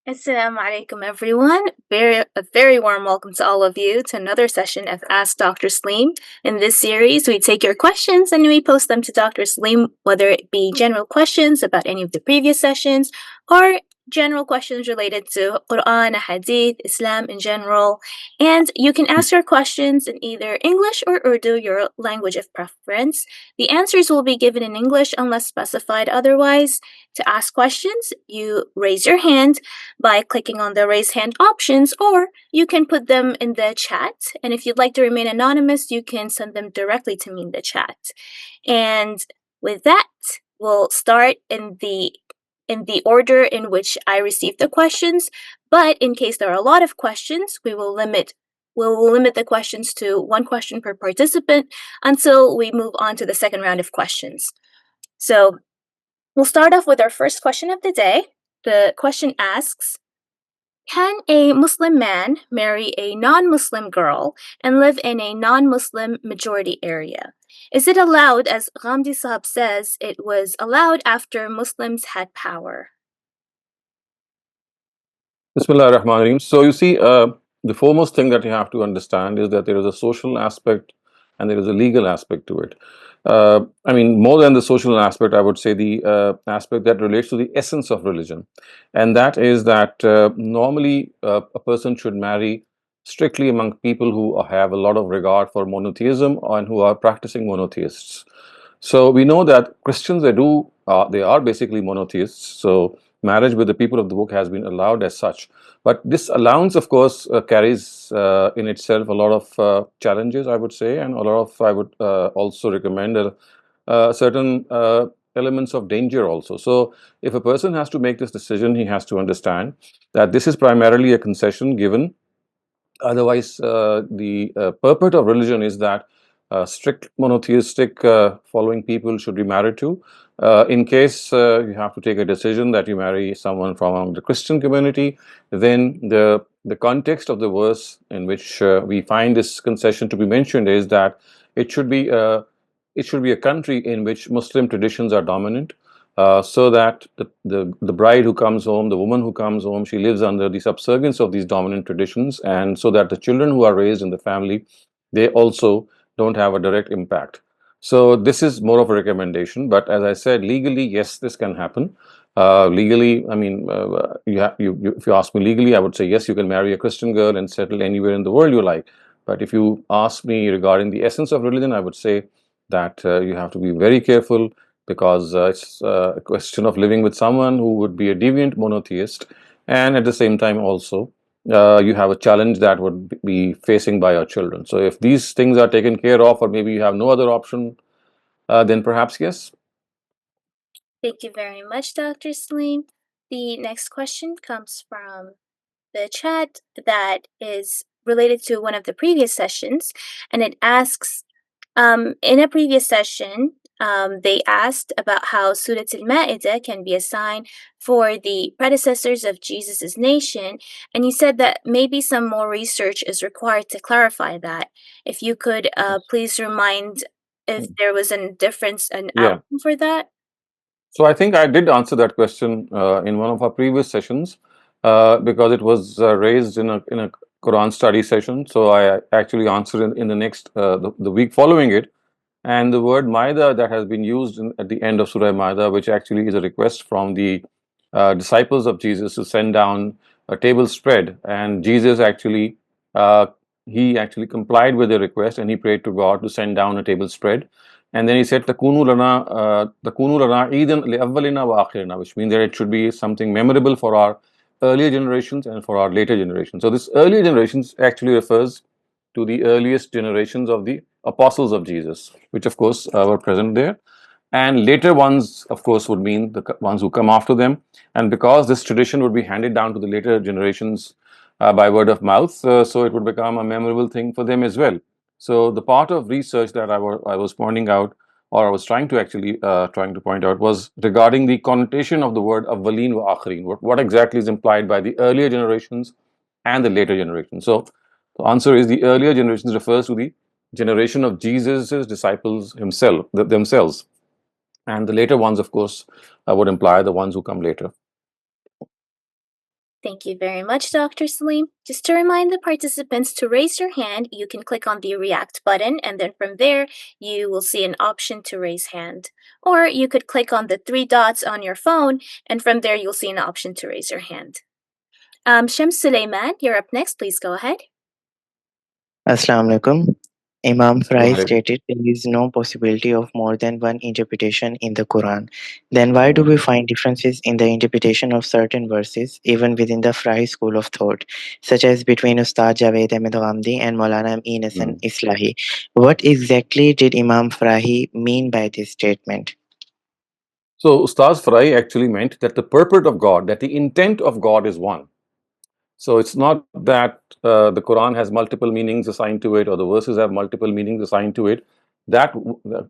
Assalamu alaikum, everyone. A very warm welcome to all of you to another session of Ask Dr. Saleem. In this series, we take your questions and we post them to Dr. Saleem, whether it be general questions about any of the previous sessions or general questions related to Quran, Hadith, Islam in general. And you can ask your questions in either English or Urdu, your language of preference. The answers will be given in English unless specified otherwise. To ask questions, you raise your hand by clicking on the raise hand options, or you can put them in the chat. And if you'd like to remain anonymous, you can send them directly to me in the chat. And with that, we'll start in the order in which I received the questions. But in case there are a lot of questions, we will limit the questions to one question per participant until we move on to the second round of questions. So we'll start off with our first question of the day. The question asks, can a Muslim man marry a non-Muslim girl and live in a non-Muslim majority area? Is it allowed, as Ghamidi Sahab says, it was allowed after Muslims had power? Bismillah ar-Rahman ar-Rahim. So you see, the foremost thing that you have to understand is that there is a social aspect and there is a legal aspect to it. I mean, more than the social aspect, I would say the aspect that relates to the essence of religion. And that is that normally a person should marry strictly among people who have a lot of regard for monotheism and who are practicing monotheists. So we know that Christians, they are basically monotheists. So marriage with the people of the book has been allowed as such. But this allowance, of course, carries in itself a lot of challenges, I would say, and a lot of, I would also recommend certain elements of danger also. So if a person has to make this decision, he has to understand that this is primarily a concession given. Otherwise, the purport of religion is that strict monotheistic following people should be married to. In case you have to take a decision that you marry someone from the Christian community, then the context of the verse in which we find this concession to be mentioned is that it should be it should be a country in which Muslim traditions are dominant, so that the bride who comes home, the woman who comes home, she lives under the subservience of these dominant traditions, and so that the children who are raised in the family, they also don't have a direct impact. So this is more of a recommendation, but as I said, legally, yes, this can happen. Legally, I mean, if you ask me legally, I would say yes, you can marry a Christian girl and settle anywhere in the world you like. But if you ask me regarding the essence of religion, I would say that you have to be very careful, because it's a question of living with someone who would be a deviant monotheist, and at the same time also you have a challenge that would be facing by your children. So if these things are taken care of, or maybe you have no other option, then perhaps yes. Thank you very much, Dr. Saleem. The next question comes from the chat that is related to one of the previous sessions, and it asks, in a previous session, they asked about how Surah Al-Ma'idah can be a sign for the predecessors of Jesus' nation, and you said that maybe some more research is required to clarify that. If you could please remind if there was a difference, an Yeah. outcome for that. So I think I did answer that question in one of our previous sessions, because it was raised in a Quran study session. So I actually answered in the next the week following it. And the word Maida that has been used at the end of Surah Maida, which actually is a request from the disciples of Jesus to send down a table spread, and Jesus actually he actually complied with the request, and he prayed to God to send down a table spread. And then he said, "Takunu lana Eidan li awwalina wa akhirina," which means that it should be something memorable for our earlier generations and for our later generations. So this earlier generations actually refers to the earliest generations of the apostles of Jesus, which of course were present there. And later ones, of course, would mean the ones who come after them. And because this tradition would be handed down to the later generations by word of mouth, so it would become a memorable thing for them as well. So the part of research that I was pointing out, or I was trying to actually trying to point out, was regarding the connotation of the word awwalin wa akhirin. What exactly is implied by the earlier generations and the later generations? So the answer is the earlier generations refers to the generation of Jesus' disciples themselves. And the later ones, of course, would imply the ones who come later. Thank you very much, Dr. Saleem. Just to remind the participants to raise your hand, you can click on the React button, and then from there, you will see an option to raise hand. Or you could click on the three dots on your phone, and from there, you'll see an option to raise your hand. Shams Suleiman, you're up next. Please go ahead. Assalamu alaikum. Imam Fry Right. stated there is no possibility of more than one interpretation in the Quran. Then why do we find differences in the interpretation of certain verses, even within the Fry school of thought, such as between Ustad Javed Ahmed Ghamidi and Maulana Amin Mm. Islahi? What exactly did Imam Farahi mean by this statement? So Ustaz Farai actually meant that the purport of God, that the intent of God is one. So it's not that the Quran has multiple meanings assigned to it, or the verses have multiple meanings assigned to it. That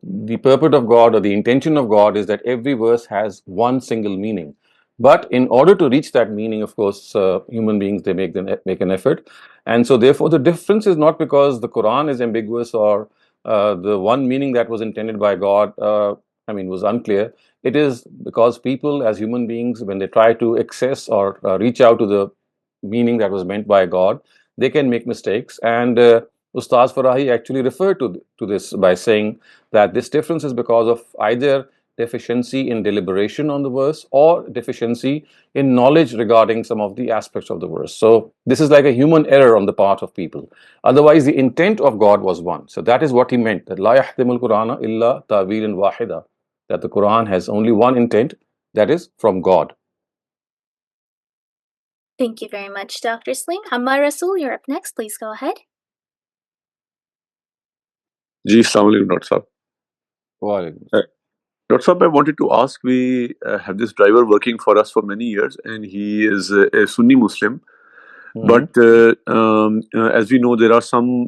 the purport of God or the intention of God is that every verse has one single meaning. But in order to reach that meaning, of course, human beings they make an effort, and so therefore the difference is not because the Quran is ambiguous or the one meaning that was intended by God, was unclear. It is because people, as human beings, when they try to access or reach out to the meaning that was meant by God, they can make mistakes. And Ustaz Farahi actually referred to this by saying that this difference is because of either deficiency in deliberation on the verse or deficiency in knowledge regarding some of the aspects of the verse. So this is like a human error on the part of people. Otherwise, the intent of God was one. So that is what he meant, that La yahtimul Qur'ana illa ta'wilin wahida, that the Quran has only one intent, that is from God. Thank you very much, Dr. Saleem. Hammar Rasul, you're up next. Please go ahead. Ji, Assalamu alaikum, Dr. Saab. Uh, Dr. Saab, I wanted to ask, we have this driver working for us for many years, and he is a Sunni Muslim. But as we know, there are some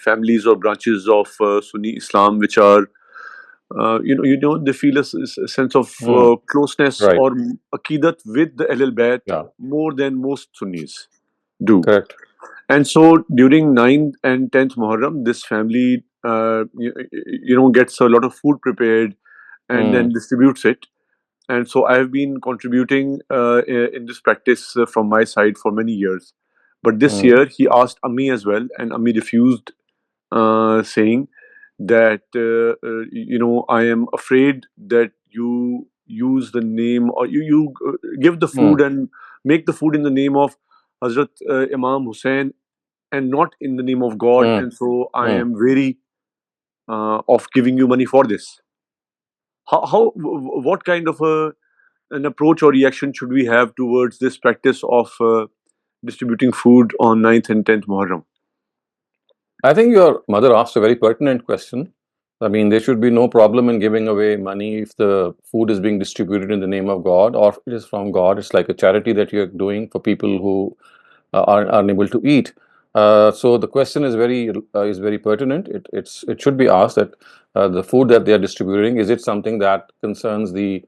families or branches of Sunni Islam which are, they feel a sense of closeness Right. or aqidat with the Ahlul Bayt Yeah. more than most Sunnis do. Correct. And so during 9th and 10th Muharram, this family, gets a lot of food prepared and then distributes it. And so I have been contributing in this practice from my side for many years. But this year he asked Ami as well, and Ami refused, saying that I am afraid that you use the name, or you give the food and make the food in the name of Hazrat Imam Hussein and not in the name of God, and so I am wary of giving you money for this. What kind of an approach or reaction should we have towards this practice of distributing food on 9th and 10th Muharram? I think your mother asked a very pertinent question. I mean, there should be no problem in giving away money if the food is being distributed in the name of God or if it is from God. It's like a charity that you're doing for people who are unable to eat. So the question is very pertinent. It should be asked that the food that they are distributing, is it something that concerns the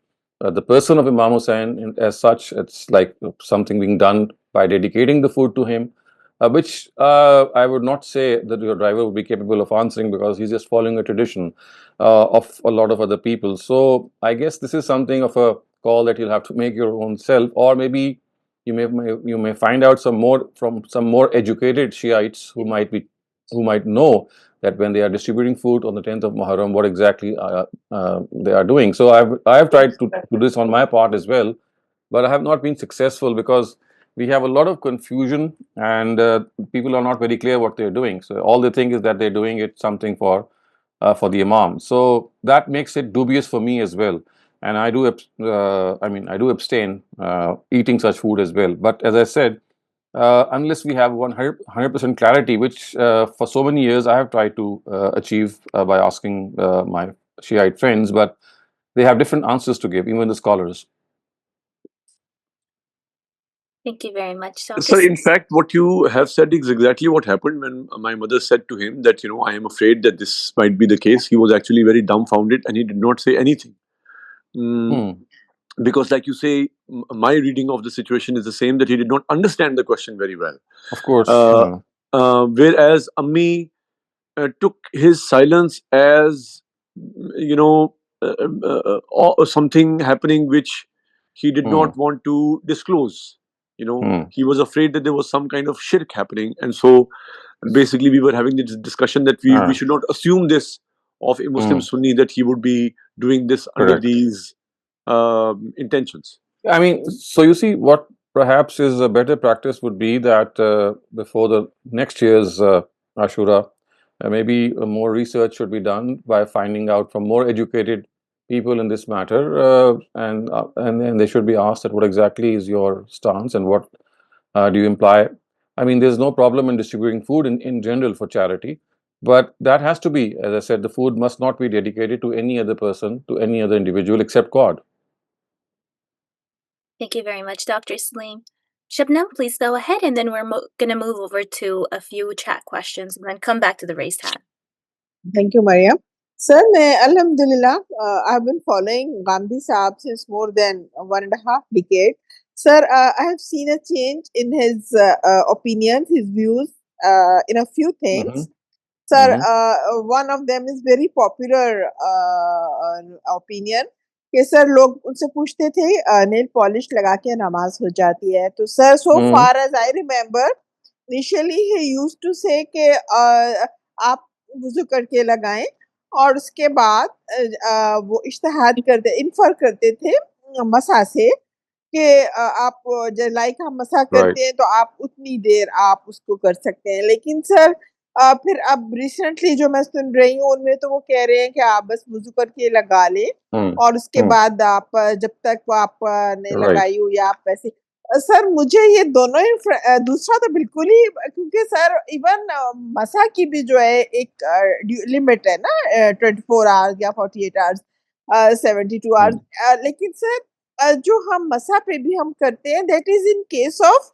person of Imam Hussein as such? It's like something being done by dedicating the food to him, which I would not say that your driver would be capable of answering because he's just following a tradition of a lot of other people. So I guess this is something of a call that you'll have to make your own self, or maybe you may find out some more from some more educated Shiites who might know that when they are distributing food on the 10th of Muharram, what exactly they are doing. So I have tried to do this on my part as well, but I have not been successful because we have a lot of confusion and people are not very clear what they're doing. So all they think is that they're doing it something for the Imam. So that makes it dubious for me as well. And I do, I do abstain eating such food as well. But as I said, unless we have 100% clarity, which for so many years I have tried to achieve by asking my Shiite friends, but they have different answers to give, even the scholars. Thank you very much, Dr. So, in fact, what you have said is exactly what happened when my mother said to him that, I am afraid that this might be the case. He was actually very dumbfounded and he did not say anything. Because, like you say, my reading of the situation is the same, that he did not understand the question very well. Of course. Whereas Ammi took his silence as, something happening which he did not want to disclose. He was afraid that there was some kind of shirk happening, and so basically we were having this discussion that we should not assume this of a Muslim Sunni, that he would be doing this under Correct. these intentions. I mean, so you see, what perhaps is a better practice would be that before the next year's Ashura, maybe more research should be done by finding out from more educated people in this matter, and then they should be asked that what exactly is your stance and what do you imply. I mean, there's no problem in distributing food in general for charity, but that has to be, as I said, the food must not be dedicated to any other person, to any other individual except God. Thank you very much, Dr. Saleem. Shabnam, please go ahead, and then we're going to move over to a few chat questions and then come back to the raised hand. Thank you, Mariam. Sir, Alhamdulillah, I've been following Ghamidi Saab since more than 1.5 decades. Sir, I have seen a change in his opinions, his views in a few things. Sir, one of them is very popular opinion कि sir लोग उनसे पूछते थे nail polish लगा के नमाज हो जाती है तो sir so far as I remember initially he used to say कि आप वुजू करके लगाएं और उसके बाद वो इज्तिहाद करते इन्फर करते थे मसा से कि आप लाइक हम मसा करते हैं तो आप उतनी देर आप उसको कर सकते हैं लेकिन सर फिर अब रिसेंटली जो मैं सुन रही हूँ उनमें तो वो कह रहे हैं कि आप बस वुजू करके लगा लें और उसके बाद आप जब तक वो आप नहीं लगाई हो या आप ऐसे सर मुझे ये दोनों ही दूसरा तो बिल्कुल ही क्योंकि सर इवन मसा की भी जो है एक लिमिट है ना 24 आवर्स या 48 आवर्स 72 आवर्स लेकिन सर जो हम मसा पे भी हम करते हैं that is in case of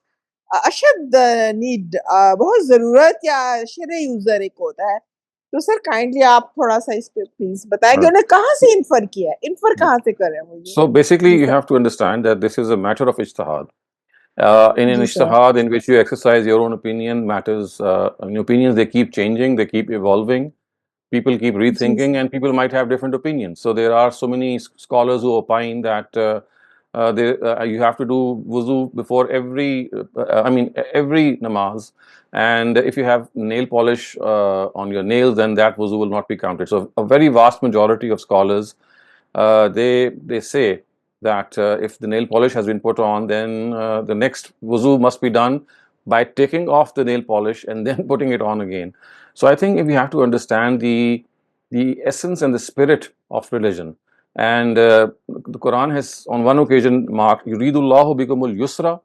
अशद नीड बहुत जरूरत या शरे यूजर एक होता है तो सर काइंडली आप थोड़ा सा इस पे प्लीज बताएंगे उन्हें कहाँ से इन्फर किया है इन्फर कहाँ से कर रहे हैं मुझे So basically you have to understand that this is a matter of ijtihad. In an ijtihad in which you exercise your own opinion matters, opinions, they keep changing, they keep evolving, people keep rethinking, and people might have different opinions. So there are so many scholars who opine that you have to do wuzu before every every namaz, and if you have nail polish on your nails, then that wuzu will not be counted. So a very vast majority of scholars they say that if the nail polish has been put on, then the next wuzu must be done by taking off the nail polish and then putting it on again. So I think if you have to understand the essence and the spirit of religion, and the Quran has on one occasion marked yuridullahu bikumul yusra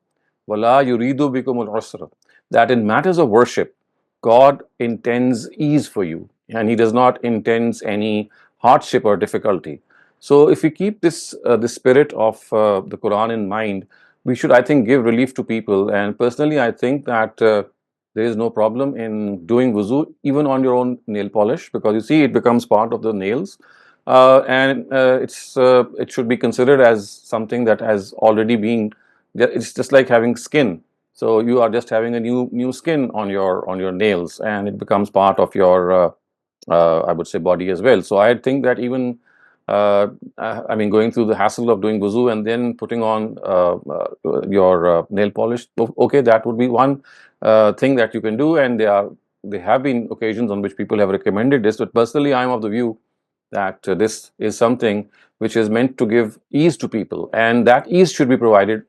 wala yuridu bikumul usra, that in matters of worship God intends ease for you and he does not intend any hardship or difficulty. So if we keep this the spirit of the Quran in mind, we should, I think, give relief to people. And personally, I think that there is no problem in doing wuzu even on your own nail polish, because you see it becomes part of the nails, and it should be considered as something that has already been. It's just like having skin. So you are just having a new skin on your nails, and it becomes part of your I would say body as well. So I think that even going through the hassle of doing wuzu and then putting on your nail polish, okay, that would be one thing that you can do, and there have been occasions on which people have recommended this. But personally, I am of the view that this is something which is meant to give ease to people, and that ease should be provided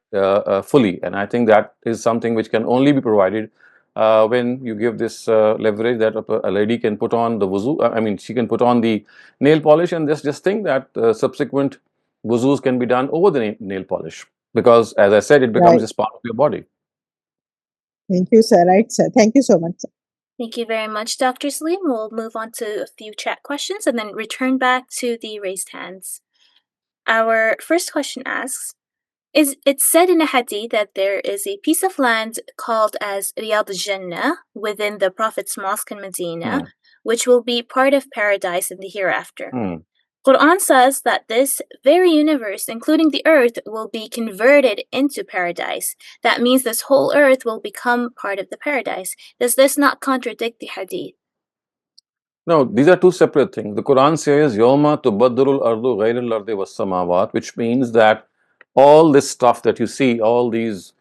fully. And I think that is something which can only be provided when you give this leverage that a lady can put on the wuzu. She can put on the nail polish, and just think that subsequent wuzus can be done over the nail polish, because, as I said, it becomes just part of your body. Thank you, sir. Right, sir. Thank you so much, sir. Thank you very much, Dr. Saleem. We'll move on to a few chat questions and then return back to the raised hands. Our first question asks, it's said in a hadith that there is a piece of land called as Riyad al-Jannah within the Prophet's mosque in Medina, which will be part of paradise in the hereafter. Quran says that this very universe, including the earth, will be converted into paradise. That means this whole earth will become part of the paradise. Does this not contradict the hadith? No, these are two separate things. The Quran says, Yawma tubaddarul ardu ghayril ardi was samawat, which means that all this stuff that you see, all these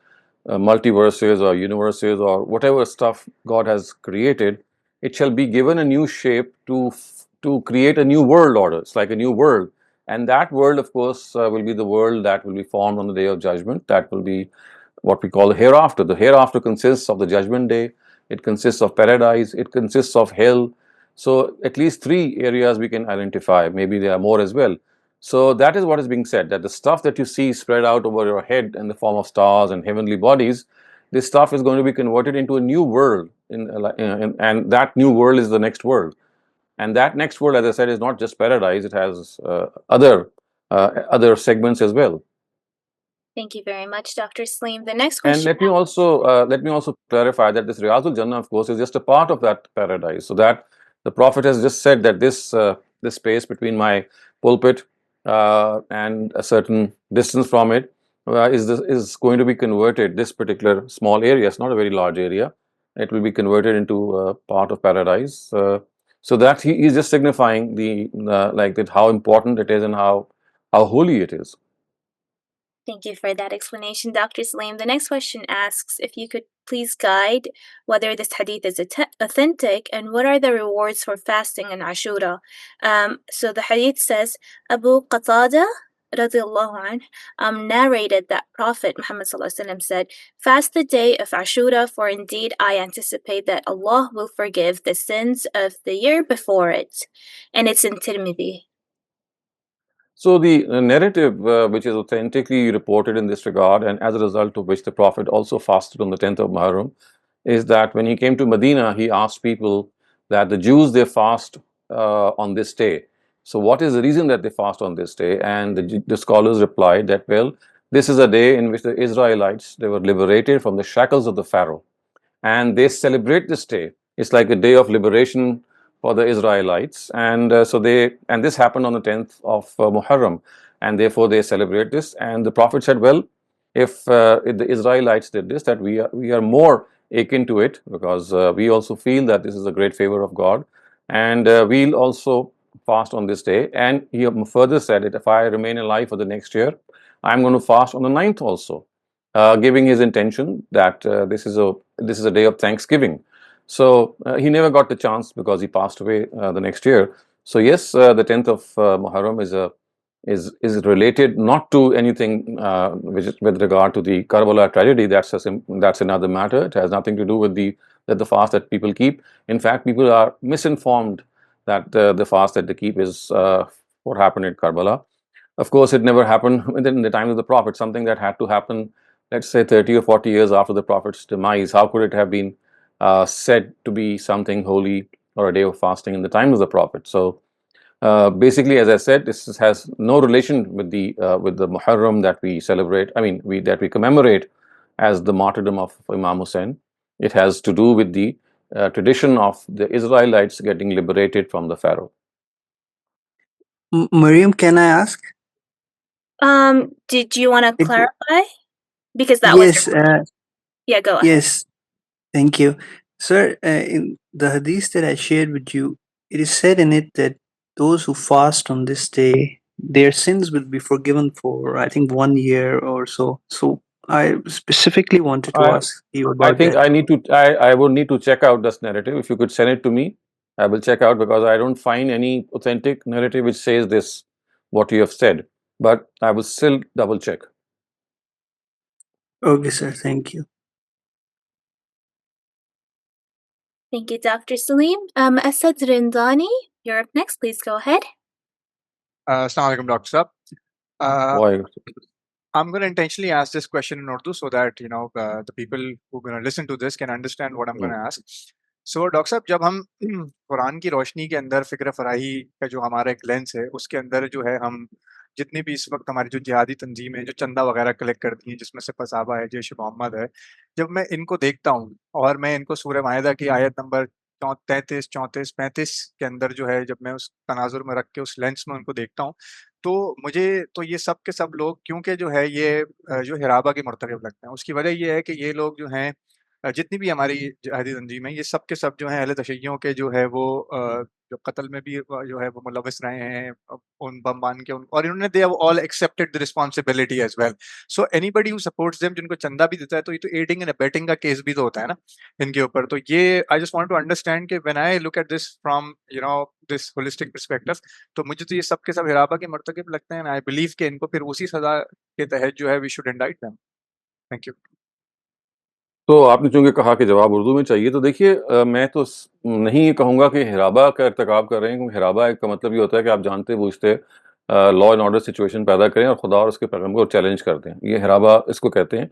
multiverses or universes or whatever stuff God has created, it shall be given a new shape to create a new world order. It's like a new world, and that world, of course, will be the world that will be formed on the day of judgment. That will be what we call the hereafter. The hereafter consists of the judgment day. It consists of paradise. It consists of hell. So at least three areas we can identify. Maybe there are more as well. So that is what is being said, that the stuff that you see spread out over your head in the form of stars and heavenly bodies, this stuff is going to be converted into a new world, and that new world is the next world. And that next world, as I said, is not just paradise; it has other segments as well. Thank you very much, Dr. Saleem. The next And question. let me also clarify that this Riyazul Jannah, of course, is just a part of that paradise. So that the Prophet has just said that this space between my pulpit and a certain distance from it is going to be converted. This particular small area, it's not a very large area. It will be converted into a part of paradise. So that he is just signifying the like that how important it is and how holy it is. Thank you for that explanation, Dr. Saleem. The next question asks if you could please guide whether this hadith is authentic and what are the rewards for fasting in Ashura. So the hadith says Abu Qatada radiallahu anh, narrated that Prophet Muhammad said, "Fast the day of Ashura, for indeed I anticipate that Allah will forgive the sins of the year before it." And it's in Tirmidhi. So the narrative, which is authentically reported in this regard, and as a result of which the Prophet also fasted on the 10th of Muharram, is that when he came to Medina, he asked people that the Jews, they fast on this day. So what is the reason that they fast on this day? And the scholars replied that, well, this is a day in which the Israelites, they were liberated from the shackles of the Pharaoh, and they celebrate this day. It's like a day of liberation for the Israelites, and and this happened on the 10th of Muharram, and therefore they celebrate this. And the Prophet said, well, if the Israelites did this, that we are more akin to it, because we also feel that this is a great favor of God, and we'll also fast on this day. And he further said that if I remain alive for the next year, I'm going to fast on the 9th also, giving his intention that this is a day of Thanksgiving. So he never got the chance because he passed away the next year. So yes, the 10th of Muharram is related not to anything with regard to the Karbala tragedy. That's another matter. It has nothing to do with the fast that people keep. In fact, people are misinformed that the fast that they keep is what happened at Karbala. Of course, it never happened in the time of the Prophet. Something that had to happen, let's say 30 or 40 years after the Prophet's demise. How could it have been said to be something holy or a day of fasting in the time of the Prophet? So basically, as I said, this has no relation with the Muharram that we celebrate. I mean, that we commemorate as the martyrdom of Imam Hussein. It has to do with the tradition of the Israelites getting liberated from the Pharaoh. Mariam, can I ask? Did you want to It, clarify? Because that was yes, your yeah, go ahead. yes. Thank you, sir. In the hadith that I shared with you, it is said in it that those who fast on this day, their sins will be forgiven for, I think, 1 year or so. So I specifically wanted to I ask you I about think that. I would need to check out this narrative. If you could send it to me, I will check out, because I don't find any authentic narrative which says this, what you have said. But I will still double check. Okay, sir. Thank you. Thank you, Dr. Saleem. Asad Rindani, you're up next. Please go ahead. Assalamu alaikum, Dr. Saab. Why? I'm going to intentionally ask this question in Urdu so that the people who are going to listen to this can understand what I'm going to ask. So, doctor साहब, जब हम कुरान की रोशनी के अंदर फ़िक्र फ़राही का जो हमारा एक लेंस है, उसके अंदर जो है हम जितनी भी इस वक्त हमारी जो जिहादी तंजीमें जो चंदा वगैरह कलेक्ट करती हैं, जिसमें से पसाबा है, जैश मोहम्मद है, जब मैं इनको देखता हूँ और मैं इनको सूरह माइदा की आयत नंबर 33, 34, 35 के अंदर जो है, जब मैं उस तनाजुर में रख के उस लेंस में उनको देखता हूँ, तो मुझे तो ये सब के सब लोग, क्योंकि जो है ये जो हिराबा के मुर्तकब लगते हैं, उसकी वजह ये है कि ये लोग जो हैं جتنی بھی ہماری جہادی تنظیم ہے، یہ سب کے سب جو ہیں اہل تشیعوں کے جو ہے وہ جو قتل میں بھی جو ہے وہ ملوث رہے ہیں ان بم بان کے، اور انہوں نے they have all accepted the responsibility as well. So anybody who supports them, جن کو چندہ بھی دیتا ہے، تو یہ تو ایڈنگ اینڈ ابیٹنگ کا کیس بھی تو ہوتا ہے نا ان کے اوپر. تو یہ I just want to understand کہ when I look at this from this holistic perspective, تو مجھے تو یہ سب کے سب ہرابہ کے مرتکب لگتے ہیں. آئی بلیو کہ ان کو پھر اسی سزا کے تحت جو ہے we should indict them. Thank you. تو آپ نے چونکہ کہا کہ جواب اردو میں چاہیے، تو دیکھیے میں تو نہیں یہ کہوں گا کہ ہرابہ کا ارتکاب کر رہے ہیں، کیونکہ ہرابہ کا مطلب یہ ہوتا ہے کہ آپ جانتے بوجھتے لا اینڈ آرڈر سچویشن پیدا کریں اور خدا اور اس کے پیغمبر کو چیلنج کر دیں. یہ ہرابہ اس کو کہتے ہیں.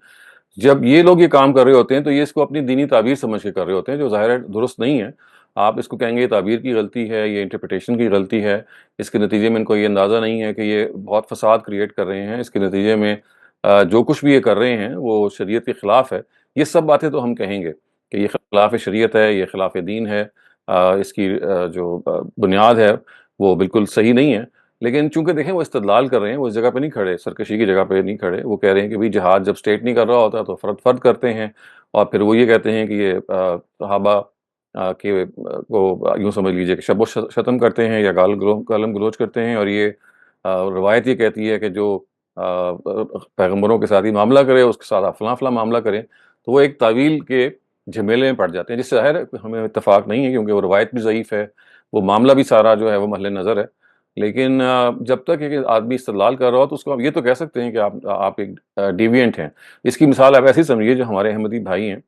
جب یہ لوگ یہ کام کر رہے ہوتے ہیں تو یہ اس کو اپنی دینی تعبیر سمجھ کے کر رہے ہوتے ہیں، جو ظاہر ہے درست نہیں ہے. آپ اس کو کہیں گے یہ تعبیر کی غلطی ہے، یہ انٹرپریٹیشن کی غلطی ہے. اس کے نتیجے میں ان کو یہ اندازہ نہیں ہے کہ یہ بہت فساد کریٹ کر رہے ہیں. اس کے نتیجے میں جو کچھ بھی یہ کر رہے ہیں وہ شریعت کے خلاف ہے. یہ سب باتیں تو ہم کہیں گے کہ یہ خلاف شریعت ہے، یہ خلاف دین ہے، اس کی جو بنیاد ہے وہ بالکل صحیح نہیں ہے. لیکن چونکہ دیکھیں وہ استدلال کر رہے ہیں، وہ اس جگہ پہ نہیں کھڑے، سرکشی کی جگہ پہ نہیں کھڑے. وہ کہہ رہے ہیں کہ بھئی جہاد جب اسٹیٹ نہیں کر رہا ہوتا تو فرد فرد کرتے ہیں، اور پھر وہ یہ کہتے ہیں کہ یہ صحابہ کے کو یوں سمجھ لیجئے کہ شب و شتم کرتے ہیں یا گالم گلوچ کرتے ہیں. اور یہ روایت یہ کہتی ہے کہ جو پیغمبروں کے ساتھ ہی معاملہ کرے اس کے ساتھ آپ فلاں فلاں معاملہ کریں. تو وہ ایک تعویل کے جھمیلے میں پڑ جاتے ہیں، جس سے ظاہر ہے ہمیں اتفاق نہیں ہے، کیونکہ وہ روایت بھی ضعیف ہے، وہ معاملہ بھی سارا جو ہے وہ محل نظر ہے. لیکن جب تک ایک آدمی استدلال کر رہا ہو تو اس کو آپ یہ تو کہہ سکتے ہیں کہ آپ ایک ڈیوینٹ ہیں. اس کی مثال آپ ایسی سمجھیے، جو ہمارے احمدی بھائی ہیں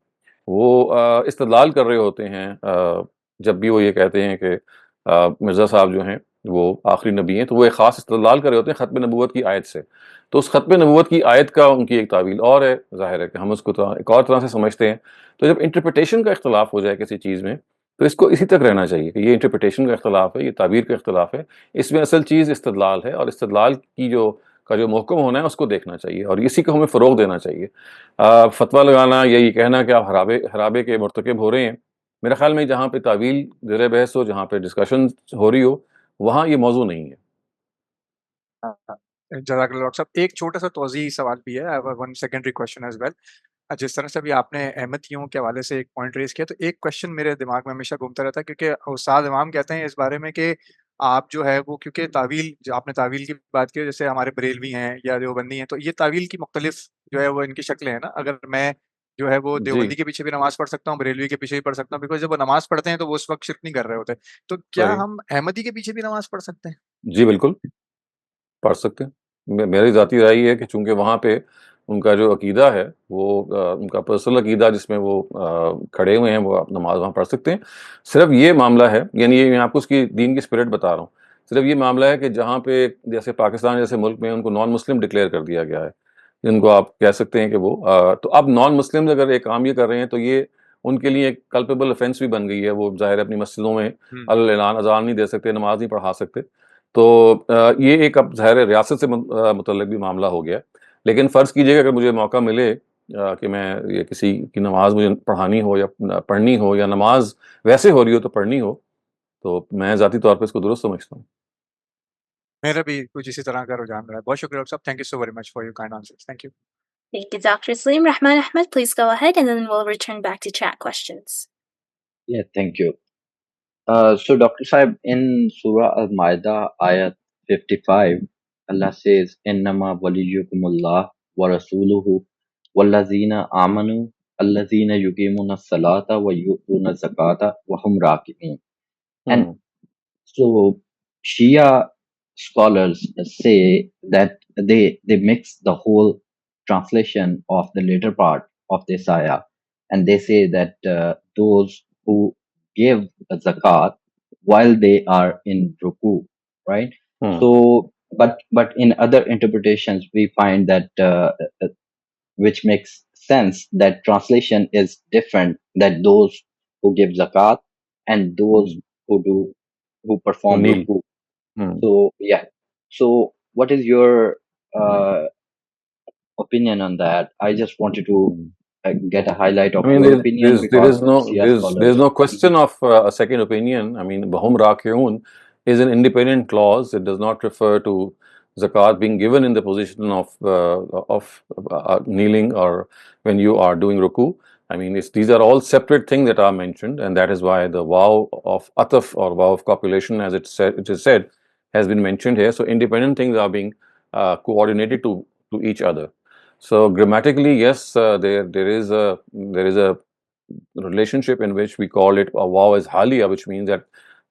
وہ استدلال کر رہے ہوتے ہیں جب بھی وہ یہ کہتے ہیں کہ مرزا صاحب جو ہیں وہ آخری نبی ہیں، تو وہ ایک خاص استدلال کر رہے ہوتے ہیں ختم نبوت کی آیت سے. تو اس ختم نبوت کی آیت کا ان کی ایک تعویل اور ہے، ظاہر ہے کہ ہم اس کو ایک اور طرح سے سمجھتے ہیں. تو جب انٹرپریٹیشن کا اختلاف ہو جائے کسی چیز میں تو اس کو اسی تک رہنا چاہیے کہ یہ انٹرپریٹیشن کا اختلاف ہے، یہ تعبیر کا اختلاف ہے. اس میں اصل چیز استدلال ہے، اور استدلال کی جو محکم ہونا ہے اس کو دیکھنا چاہیے، اور اسی کو ہمیں فروغ دینا چاہیے. فتویٰ لگانا یا یہ کہنا کہ آپ حرابے کے مرتکب ہو رہے ہیں، میرے خیال میں جہاں پہ تعویل زیر بحث ہو، جہاں پہ ڈسکشن ہو رہی ہو، وہاں یہ موضوع نہیں ہے. جزاک اللہ ڈاکٹر صاحب. ایک چھوٹا سا توضیحی سوال بھی ہے، one secondary question as well. جس طرح سے بھی آپ نے احمدیوں کے حوالے سے ایک پوائنٹ ریز کیا، تو ایک کوشچن میرے دماغ میں ہمیشہ گھومتا رہتا ہے، کیونکہ استاد امام کہتے ہیں اس بارے میں کہ آپ جو ہے وہ، کیونکہ تعویل، جو آپ نے تعویل کی بات کی، جیسے ہمارے بریلوی ہیں یا دیوبندی ہیں، تو یہ تعویل کی مختلف جو ہے وہ ان کی شکلیں ہیں نا. اگر میں جو ہے وہ جی دیوبندی کے پیچھے بھی نماز پڑھ سکتا ہوں، بریلوی کے پیچھے بھی پڑھ سکتا ہوں، بیکاز جب وہ نماز پڑھتے ہیں تو وہ اس وقت شرک نہیں کر رہے ہوتے. تو کیا صحیح. ہم احمدی کے پیچھے بھی نماز پڑھ سکتے ہیں؟ جی بالکل پڑھ سکتے ہیں. میری ذاتی رائے یہ ہے کہ چونکہ وہاں پہ ان کا جو عقیدہ ہے وہ ان کا پرسنل عقیدہ جس میں وہ کھڑے ہوئے ہیں، وہ نماز وہاں پڑھ سکتے ہیں. صرف یہ معاملہ ہے، یعنی یہ میں آپ کو اس کی دین کی اسپرٹ بتا رہا ہوں، صرف یہ معاملہ ہے کہ جہاں پہ جیسے پاکستان جیسے ملک میں ان کو نان مسلم ڈکلیئر کر دیا گیا ہے، جن کو آپ کہہ سکتے ہیں کہ وہ تو اب نان مسلم اگر ایک کام یہ کر رہے ہیں تو یہ ان کے لیے ایک کلپیبل افینس بھی بن گئی ہے. وہ ظاہر ہے اپنی مسجدوں میں اعلان اذان نہیں دے سکتے، نماز نہیں پڑھا سکتے. تو یہ ایک اب ظاہر ریاست سے متعلق بھی معاملہ ہو گیا. لیکن فرض کیجئے کہ اگر مجھے موقع ملے کہ میں یہ کسی کی نماز مجھے پڑھانی ہو یا پڑھنی ہو، یا نماز ویسے ہو رہی ہو تو پڑھنی ہو، تو میں ذاتی طور پہ اس کو درست سمجھتا ہوں. میرا بھی کچھ اسی طرح کا رجحان رہا ہے. بہت شکریہ ڈاکٹر صاحب. Thank you so very much for your kind answers. Thank you. Thank you, Dr. Saleem. Rahman Ahmed, please go ahead, and then we'll return back to chat questions. Yeah, thank you. So, Dr. Saib, in Surah Al-Ma'idah, ayat 55, Allah says, "Innama waliyukumullah wa rasuluhu wallazina amanu allazina yuqimuna as-salata wa yu'tuna az-zakata wa hum raki'un." And so, Shia scholars say that they mix the whole translation of the later part of this ayah, and they say that those who give zakat while they are in ruku, right? So, but in other interpretations, we find that which makes sense that translation is different. That those who give zakat and those who perform Nile. ruku. So yeah. So what is your opinion on that? I just wanted to get a highlight of I mean, your opinion there because is no Shia scholars. there's no question of a second opinion. I mean, Bahum Rakiun is an independent clause. It does not refer to zakat being given in the position of kneeling or when you are doing ruku. I mean, these are all separate things that are mentioned, and that is why the vow of ataf or vow of copulation, as it is said, has been mentioned here. So independent things are being coordinated to each other. So grammatically, yes, there is a relationship in which we call it a vow as haliya, which means that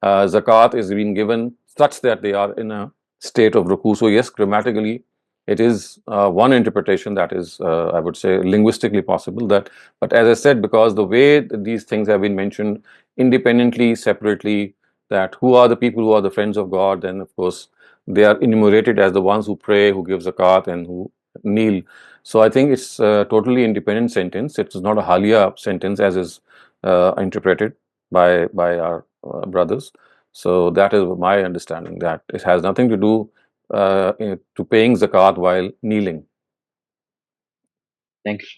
zakat is being given such that they are in a state of ruku. So yes, grammatically, it is one interpretation that is, I would say, linguistically possible. But as I said, because the way that these things have been mentioned independently, separately, that who are the people who are the friends of God, then of course they are enumerated as the ones who pray, who give zakat, and who kneel. So I think it's a totally independent sentence. It's not a haliya sentence as is interpreted by our brothers. So that is my understanding, that it has nothing to do to paying zakat while kneeling. Thank you.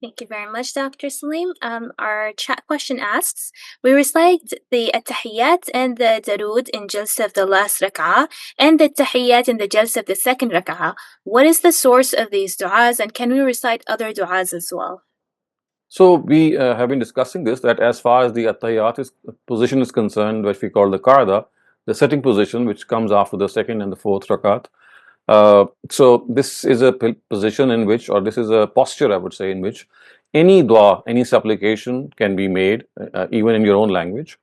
Thank you very much, Dr. Saleem. Our chat question asks, we recite the At-Tahiyyat and the Darood in Jalsa of the last rak'ah and the Tahiyyat in the Jalsa of the second rak'ah. What is the source of these du'as, and can we recite other du'as as well? So we have been discussing this, that as far as the At-Tahiyyat position is concerned, which we call the Qarda, the sitting position, which comes after the second and the fourth rakat. So this is a position in which, or this is a posture, I would say, in which any dua, any supplication can be made, even in your own language.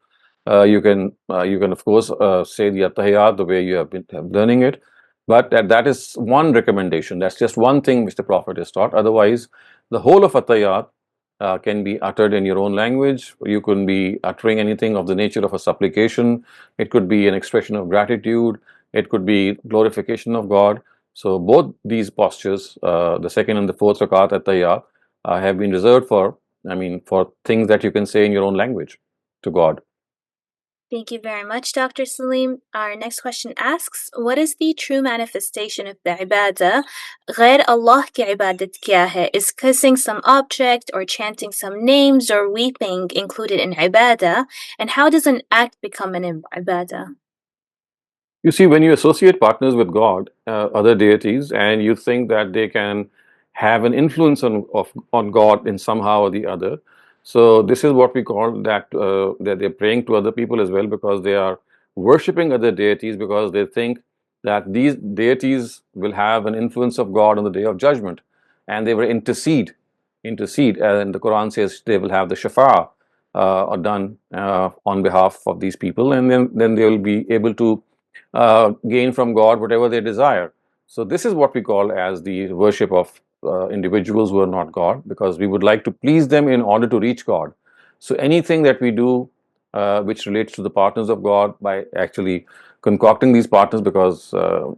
You can of course say the At-Tahiyyat the way you have been learning it, but that is one recommendation. That's just one thing which the Prophet has taught. Otherwise, the whole of At-Tahiyyat can be uttered in your own language. You can be uttering anything of the nature of a supplication. It could be an expression of gratitude. It could be glorification of God. So both these postures, the second and the fourth rakat at Tahiyyat, have been reserved for, for things that you can say in your own language to God. Thank you very much, Dr. Saleem. Our next question asks, what is the true manifestation of the ibadah? غير Allah ki ibadat kya hai? Is kissing some object or chanting some names or weeping included in ibadah? And how does an act become an ibadah? You see, when you associate partners with God, other deities, and you think that they can have an influence on God in somehow or the other, so this is what we call that they're praying to other people as well, because they are worshipping other deities, because they think that these deities will have an influence of God on the day of judgment, and they will intercede, and the Quran says they will have the shafa done on behalf of these people, and then they will be able to gain from God whatever they desire. So this is what we call as the worship of individuals who are not God, because we would like to please them in order to reach God. So anything that we do which relates to the partners of God, by actually concocting these partners, because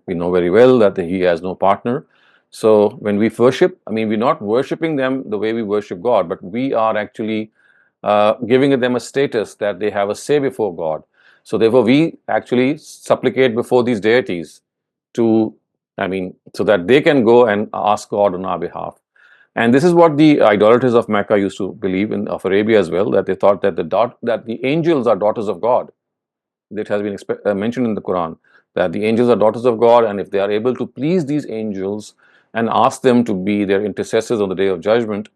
we know very well that He has no partner. So when we worship, we're not worshiping them the way we worship God, but we are actually giving them a status that they have a say before God. So therefore, we actually supplicate before these deities to, so that they can go and ask God on our behalf. And this is what the idolaters of Mecca used to believe in, of Arabia as well, that they thought that the angels are daughters of God. It has been mentioned in the Quran that the angels are daughters of God, and if they are able to please these angels and ask them to be their intercessors on the day of judgment,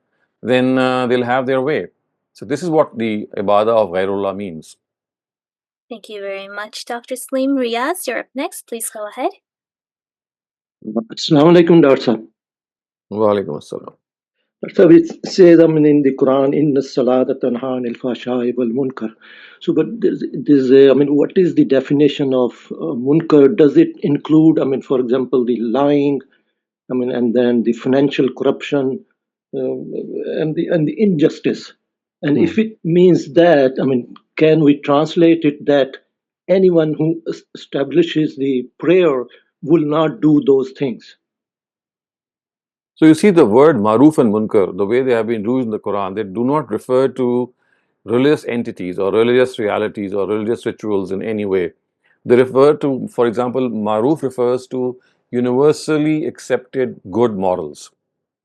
then they'll have their way. So this is what the ibadah of Ghairullah means. Thank you very much, Dr. Saleem. Riyaz, you're up next. Please go ahead. Assalamu alaikum, Dr. Sahib. Wa alaikum assalam. Dr. Sahib, it says in the Quran, Inna salata tanha anil fahsha'i wal munkar. So, but what is the definition of munkar? Does it include, for example, the lying, and then the financial corruption, and the injustice? And if it means that, can we translate it that anyone who establishes the prayer will not do those things? So you see the word maruf and munkar, the way they have been used in the Quran, they do not refer to religious entities or religious realities or religious rituals in any way. They refer to, for example, maruf refers to universally accepted good morals,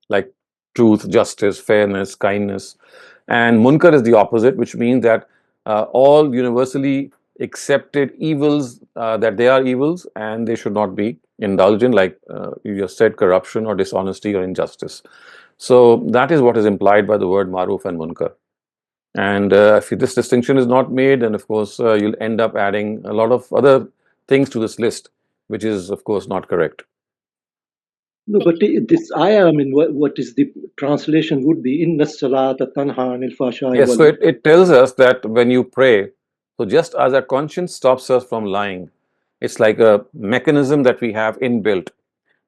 like truth, justice, fairness, kindness. And munkar is the opposite, which means that all universally accepted evils, that they are evils and they should not be indulged in, like you just said, corruption or dishonesty or injustice. So that is what is implied by the word maruf and munkar. And if this distinction is not made, then of course you'll end up adding a lot of other things to this list, which is of course not correct. No, but this ayah, I mean, what is the translation would be? Inna salata tanha anil fahsha'i Yes, wal so it tells us that when you pray, so just as our conscience stops us from lying, it's like a mechanism that we have inbuilt,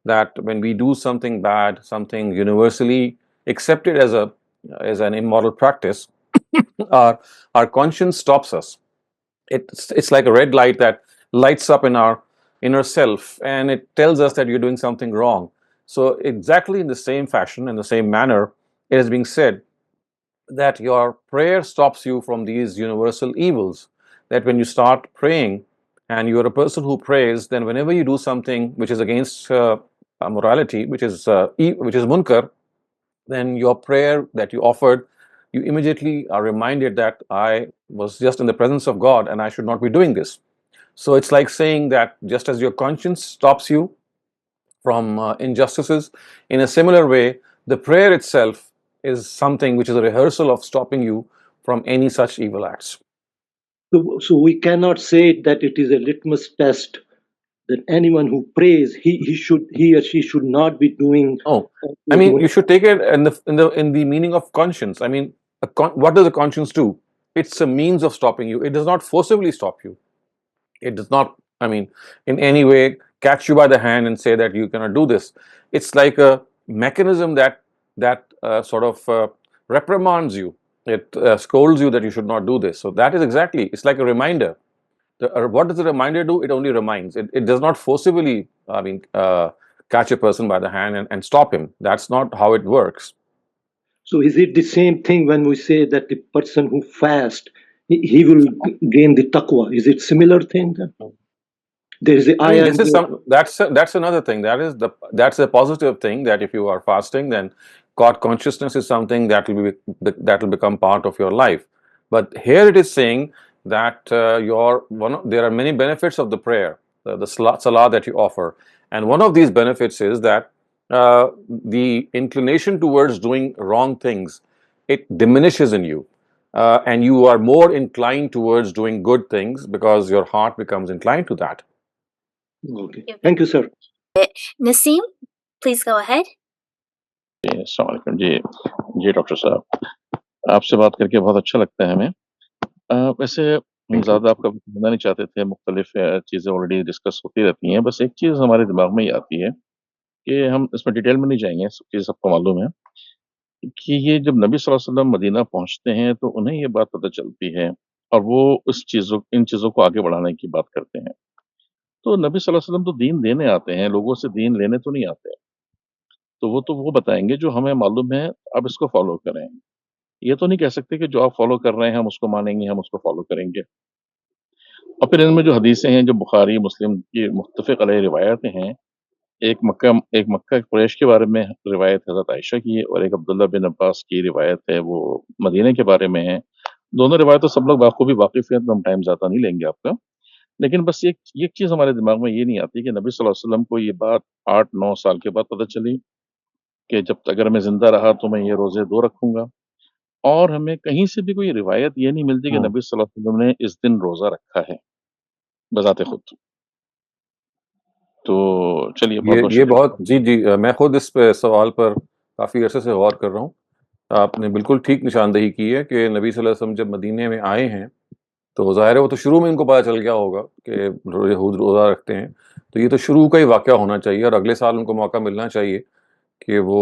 that when we do something bad, something universally accepted as an immoral practice, our conscience stops us. It's like a red light that lights up in our inner self, and it tells us that you're doing something wrong. So exactly in the same fashion, in the same manner, it is being said that your prayer stops you from these universal evils. That when you start praying and you're a person who prays, then whenever you do something which is against morality, which is munkar, then your prayer that you offered, you immediately are reminded that I was just in the presence of God and I should not be doing this. So it's like saying that just as your conscience stops you from injustices, in a similar way, the prayer itself is something which is a rehearsal of stopping you from any such evil acts. So we cannot say that it is a litmus test that anyone who prays, he or she should not be doing. Oh, I mean, you should take it in the meaning of conscience. I mean, what does a conscience do? It's a means of stopping you. It does not forcibly stop you. It does not, I mean, in any way catch you by the hand and say that you cannot do this. It's like a mechanism that sort of reprimands you. It scolds you that you should not do this. So that is exactly. It's like a reminder. What does the reminder do? It only reminds. It does not forcibly, catch a person by the hand and stop him. That's not how it works. So is it the same thing when we say that the person who fasts, he will gain the taqwa? Is it similar thing? There is the I mean, ayah. this is that's another thing. That's a positive thing, that if you are fasting, then God consciousness is something that will become part of your life. But here it is saying that there are many benefits of the prayer, the salah that you offer, and one of these benefits is that the inclination towards doing wrong things, it diminishes in you, and you are more inclined towards doing good things because your heart becomes inclined to that. Okay. Thank you, sir. Naseem, please go ahead. अस्सलाम वालेकुम जी। जी doctor साहब, आपसे बात करके बहुत अच्छा लगता है हमें। वैसे हम ज़्यादा आपका बताना नहीं चाहते थे, मुख्तलिफ चीज़ें ऑलरेडी डिस्कस होती रहती हैं। बस एक चीज़ हमारे दिमाग में ये आती है कि हम इसमें डिटेल में नहीं जाएँगे, सब चीज़ सबको मालूम है कि ये जब नबी सल्लल्लाहु अलैहि वसल्लम मदीना पहुँचते हैं, तो उन्हें ये बात पता चलती है और वो इन चीज़ों को आगे बढ़ाने की बात करते हैं। तो नबी सल्लल्लाहु अलैहि वसल्लम तो दीन देने आते हैं, लोगों से दीन लेने तो नहीं आते। तो वो बताएँगे जो हमें मालूम है, आप इसको फ़ॉलो करें। ये तो नहीं कह सकते कि जो आप फ़ॉलो कर रहे हैं, हम उसको मानेंगे, हम उसको फ़ॉलो करेंगे। और फिर इनमें जो हदीसें हैं, जो बुखारी, मुस्लिम की मुत्तफ़क़ अलैह रिवायतें हैं, एक मक्का कुरैश के बारे में रिवायत हज़रत आयशा की है और एक अब्दुल्लाह बिन अब्बास की रिवायत है, वो मदीने के बारे में है। दोनों रिवायतों सब लोग बाखूबी वाक़िफ़ हैं, तो हम टाइम ज़्यादा नहीं लेंगे आपका। लेकिन बस एक चीज़ हमारे दिमाग में ये नहीं आती कि नबी सल्लल्लाहु अलैहि वसल्लम को ये बात 8-9 साल के बाद पता चली कि अगर मैं ज़िंदा रहा तो मैं ये रोज़े 2 रखूँगा। और हमें कहीं से भी कोई रिवायत ये नहीं मिलती कि नबी सल्लल्लाहु अलैहि वसल्लम ने इस दिन रोज़ा रखा है, बज़ाते खुद। तो चलिए, बहुत-बहुत ये शुक्रिया। बहुत जी, मैं खुद इस सवाल पर काफ़ी अरसे से गौर कर रहा हूँ। आपने बिल्कुल ठीक निशानदेही की है कि नबी सल्लल्लाहु अलैहि वसल्लम जब मदीने में आए हैं, तो ज़ाहिर है वो तो शुरू में इनको पता चल गया होगा कि यहूद रोज़ा रखते हैं। तो ये तो शुरू का ही वाक़या होना चाहिए और अगले साल उनको मौका मिलना चाहिए कि वो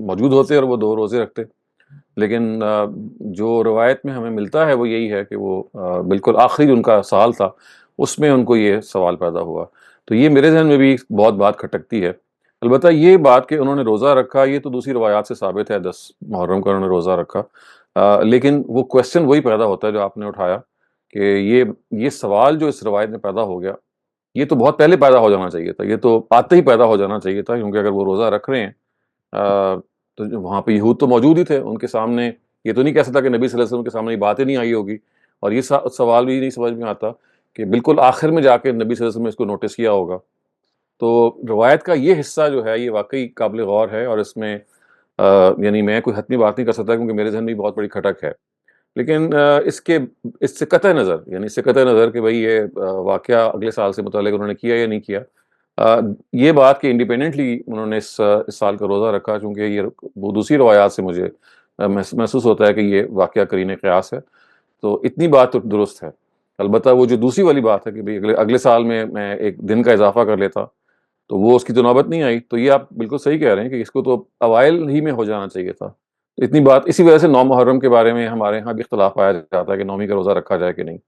मौजूद होते और वो 2 रोज़े रखते। लेकिन जो रवायत में हमें मिलता है वो यही है कि वो बिल्कुल आखिरी उनका साल था, उसमें उनको ये सवाल पैदा हुआ। तो ये मेरे ज़हन में भी बहुत बात खटकती है। अलबत्ता ये बात कि उन्होंने रोज़ा रखा, ये तो दूसरी रवायात से साबित है, 10 मुहर्रम का उन्होंने रोज़ा रखा। लेकिन वो क्वेश्चन वही पैदा होता है जो आपने उठाया कि ये सवाल जो इस रवायत में पैदा हो गया, ये तो बहुत पहले पैदा हो जाना चाहिए था। ये तो आते ही पैदा हो जाना चाहिए था, क्योंकि अगर वो रोज़ा रख रहे हैं तो जो वहाँ पे यहूद तो मौजूद ही थे, उनके सामने ये तो नहीं कह सकता कि नबी सल्लल्लाहु अलैहि वसल्लम के सामने ये बात ही नहीं आई होगी। और ये सवाल भी नहीं समझ में आता कि बिल्कुल आखिर में जाके नबी सल्लल्लाहु अलैहि वसल्लम ने इसको नोटिस किया होगा। तो रवायत का ये हिस्सा जो है, ये वाक़ई काबिल गौर है और इसमें यानी मैं कोई हतमी बात नहीं कर सकता क्योंकि मेरे जहन में बहुत बड़ी खटक है। लेकिन इससे कतई नज़र, यानी इससे कतई नज़र कि भाई ये वाक़या अगले साल से मुतल्लिक़ उन्होंने किया या नहीं किया, ये बात कि इंडिपेंडेंटली उन्होंने इस साल का रोज़ा रखा, चूँकि ये वो दूसरी रवायात से मुझे महसूस होता है कि ये वाक़या करीन क़यास है, तो इतनी बात तो दुरुस्त है। अलबत्ता वो जो दूसरी वाली बात है कि भाई अगले अगले साल में मैं एक दिन का इज़ाफ़ा कर लेता, तो वो उसकी तो नौबत नहीं आई। तो ये आप बिल्कुल सही कह रहे हैं कि इसको तो अवाइल ही में हो जाना चाहिए था। तो इतनी बात, इसी वजह से 9 मुहर्रम के बारे में हमारे यहाँ भी इख्तिलाफ़ पाया जाता है कि 9वीं का रोज़ा रखा जाए कि नहीं।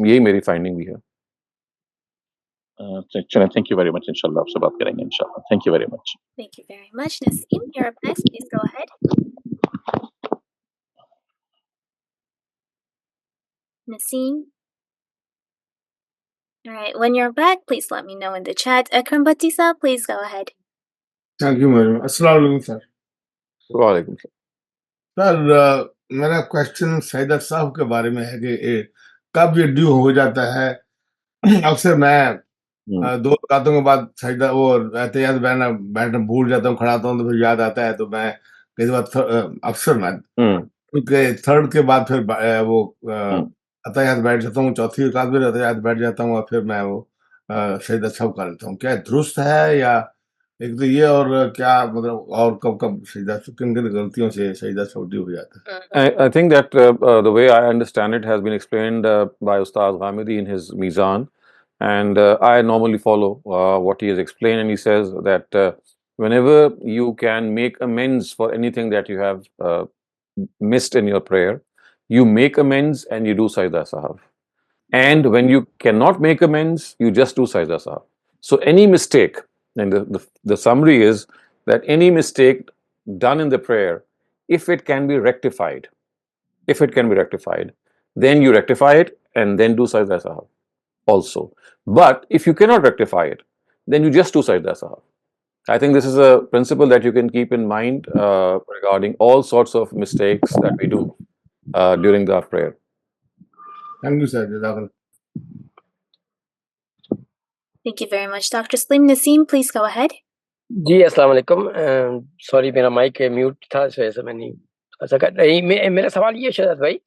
यही मेरी फाइंडिंग भी है। चलें, थैंक यू वेरी मच। इंशाल्लाह आपसे बात करेंगे इंशाल्लाह। Thank you very much. Thank you very much, Naseem. You're up next. Please go ahead. Naseem. All right. When you're back, please let me know in the chat. Akram Batisa, please go ahead. Thank you madam. अस्सलाम वालेकुम sir. वालेकुम sir मेरा question Syeda साहब के बारे में है कि कब ये ड्यू हो जाता है। अक्सर मैं 2 रकातों के बाद सजदा वो एहतियात बैठना भूल जाता हूँ, खड़ा होता हूँ तो फिर याद आता है, तो मैं कई बार अक्सर मैं थर्ड के बाद फिर वो अतायात बैठ जाता हूँ, चौथी रकात में अतायात बैठ जाता हूँ और फिर मैं वो सजदा सब कर लेता हूँ। क्या दुरुस्त है या एक तो ये, और क्या मतलब और कब सजदा किन-किन गलतियों से सजदा छूटी हो जाता है? I think that the way I understand it has been explained by Ustaz Ghamidi in his Mizan, and I normally follow what he has explained. And he says that whenever you can make amends for anything that you have missed in your prayer, you make amends and you do sajda sahab. And when you cannot make amends, you just do sajda sahab. So any mistake, and the summary is that any mistake done in the prayer, if it can be rectified, then you rectify it and then do sajda sahab also. But if you cannot rectify it, then you just do sajda sahab. I think this is a principle that you can keep in mind regarding all sorts of mistakes that we do during the prayer. Thank you, sir. Jazakallah. Thank you very much, Dr. Saleem. Naseem, please go ahead. जी अस्सलाम वालेकुम। Sorry मेरा mic mute था, इस वजह से मैं नहीं अच्छा कर नहीं। मेरा सवाल ये शहजाद भाई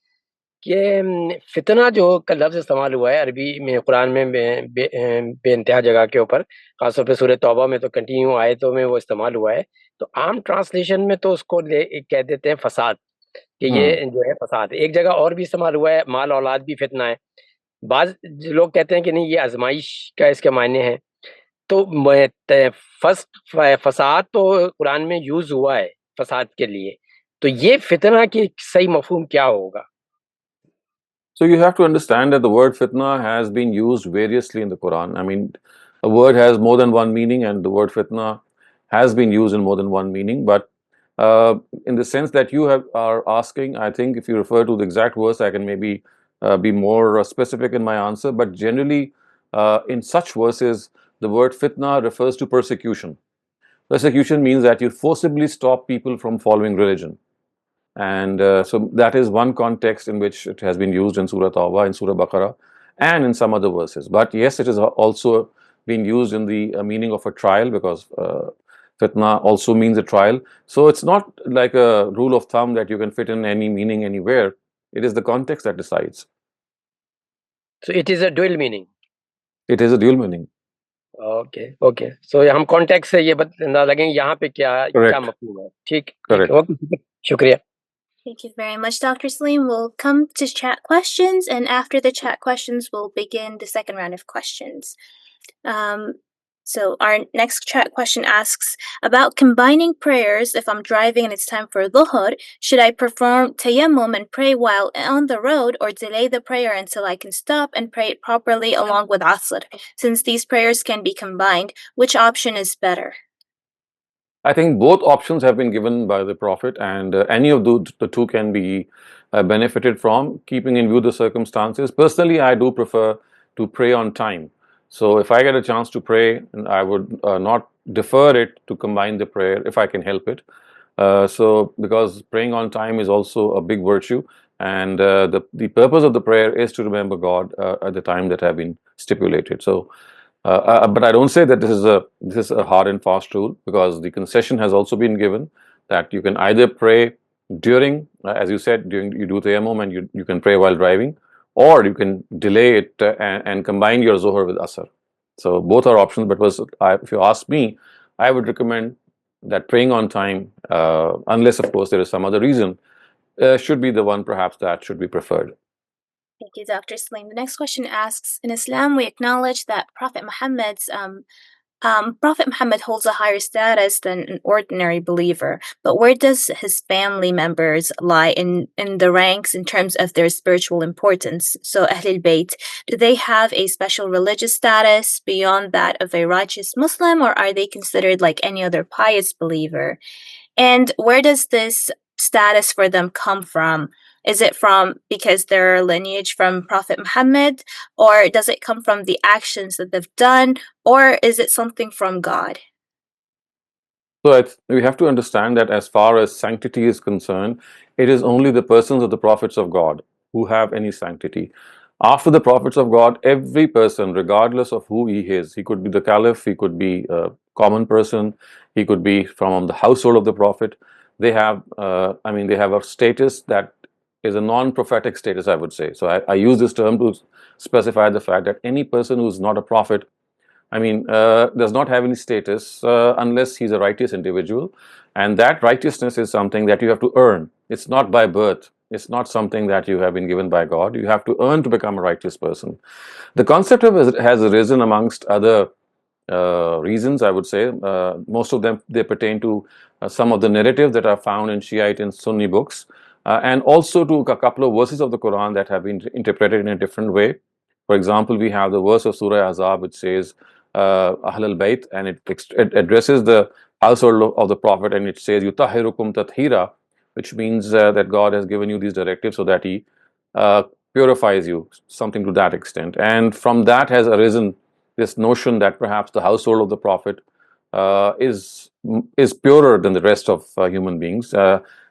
कि फितना जो का लफ्ज़ इस्तेमाल हुआ है अरबी में कुरान में बेइंतहा जगह के ऊपर, खासतौर पे सूरह तौबा में तो कंटिन्यू आयतों में वो इस्तेमाल हुआ है। तो आम ट्रांसलेशन में तो उसको कह देते हैं फसाद, कि ये जो है फसाद। एक जगह और भी इस्तेमाल हुआ है, माल औलाद भी फितना है। बाज़ लोग कहते हैं कि नहीं, ये आजमाइश का इसके मायने हैं। तो फसाद तो कुरान में यूज हुआ है फसाद के लिए, तो ये फितना की सही मफहूम क्या होगा? So you have to understand that the word fitna has been used variously in the Quran. I mean, a word has more than one meaning, and the word fitna has been used in more than one meaning. But in the sense that you are asking, I think if you refer to the exact verse, I can maybe be more specific in my answer. But generally, in such verses, the word fitna refers to persecution. Persecution means that you forcibly stop people from following religion. And so that is one context in which it has been used in Surah Tawbah, in Surah Baqarah, and in some other verses. But yes, it is also been used in the meaning of a trial, because fitna also means a trial. So it's not like a rule of thumb that you can fit in any meaning anywhere. It is the context that decides. So it is a dual meaning. It is a dual meaning. Okay. So हम context से ये अंदाजा लगेंगे यहाँ पे क्या मफहूम है। ठीक है, ओके, शुक्रिया। Thank you very much, Dr. Saleem. We'll come to chat questions, and after the chat questions, we'll begin the second round of questions. So our next chat question asks about combining prayers. If I'm driving and it's time for dhuhr, should I perform tayammum and pray while on the road, or delay the prayer until I can stop and pray it properly along with asr? Since these prayers can be combined, which option is better? I think both options have been given by the Prophet, and any of the two can be benefited from, keeping in view the circumstances. Personally, I do prefer to pray on time. So if I get a chance to pray, I would not defer it to combine the prayer if I can help it. So because praying on time is also a big virtue, and the purpose of the prayer is to remember God at the time that have been stipulated. So but I don't say that this is a hard and fast rule, because the concession has also been given that you can either pray during, as you said, during you do tayammum and you can pray while driving, or you can delay it and combine your Zuhr with Asr. So both are options, but if you ask me, I would recommend that praying on time, unless of course there is some other reason, should be the one perhaps that should be preferred. Thank you, Dr. Saleem. The next question asks, in Islam, we acknowledge that Prophet Muhammad holds a higher status than an ordinary believer, but where does his family members lie in the ranks in terms of their spiritual importance? So Ahlul Bayt, do they have a special religious status beyond that of a righteous Muslim, or are they considered like any other pious believer? And where does this status for them come from? Is it from because they're lineage from Prophet Muhammad, or does it come from the actions that they've done, or is it something from God? So we have to understand that as far as sanctity is concerned, it is only the persons of the prophets of God who have any sanctity. After the prophets of God, every person, regardless of who he is, he could be the caliph, he could be a common person, he could be from the household of the prophet. They have, they have a status that is a non-prophetic status, I would say. So I use this term to specify the fact that any person who is not a prophet, does not have any status unless he's a righteous individual. And that righteousness is something that you have to earn. It's not by birth. It's not something that you have been given by God. You have to earn to become a righteous person. The concept of it has arisen amongst other reasons, I would say. Most of them, they pertain to some of the narratives that are found in Shiite and Sunni books, and also to a couple of verses of the Quran that have been interpreted in a different way. For example, we have the verse of Surah Azab which says Ahl al-Bayt, and it addresses the household of the Prophet, and it says Yutahirukum tathira, which means that God has given you these directives so that He purifies you, something to that extent. And from that has arisen this notion that perhaps the household of the Prophet is purer than the rest of human beings.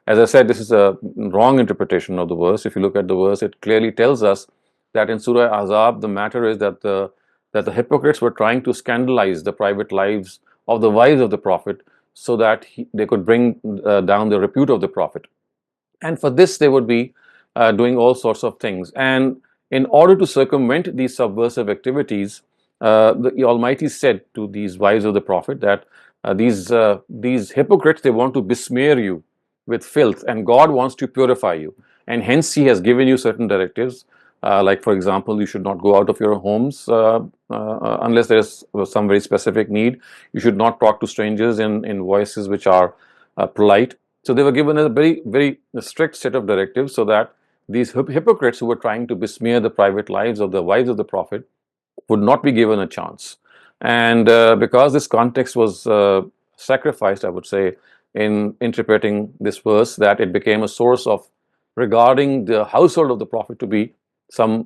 As I said, this is a wrong interpretation of the verse. If you look at the verse, it clearly tells us that in Surah Azab, the matter is that the hypocrites were trying to scandalize the private lives of the wives of the Prophet so that they could bring down the repute of the Prophet. And for this, they would be doing all sorts of things. And in order to circumvent these subversive activities, the Almighty said to these wives of the Prophet that these hypocrites, they want to besmear you with filth, and God wants to purify you. And hence, He has given you certain directives. Like, for example, you should not go out of your homes unless there is some very specific need. You should not talk to strangers in voices which are polite. So they were given a very, very strict set of directives so that these hypocrites who were trying to besmear the private lives of the wives of the Prophet would not be given a chance. And because this context was sacrificed, I would say, in interpreting this verse, that it became a source of regarding the household of the Prophet to be some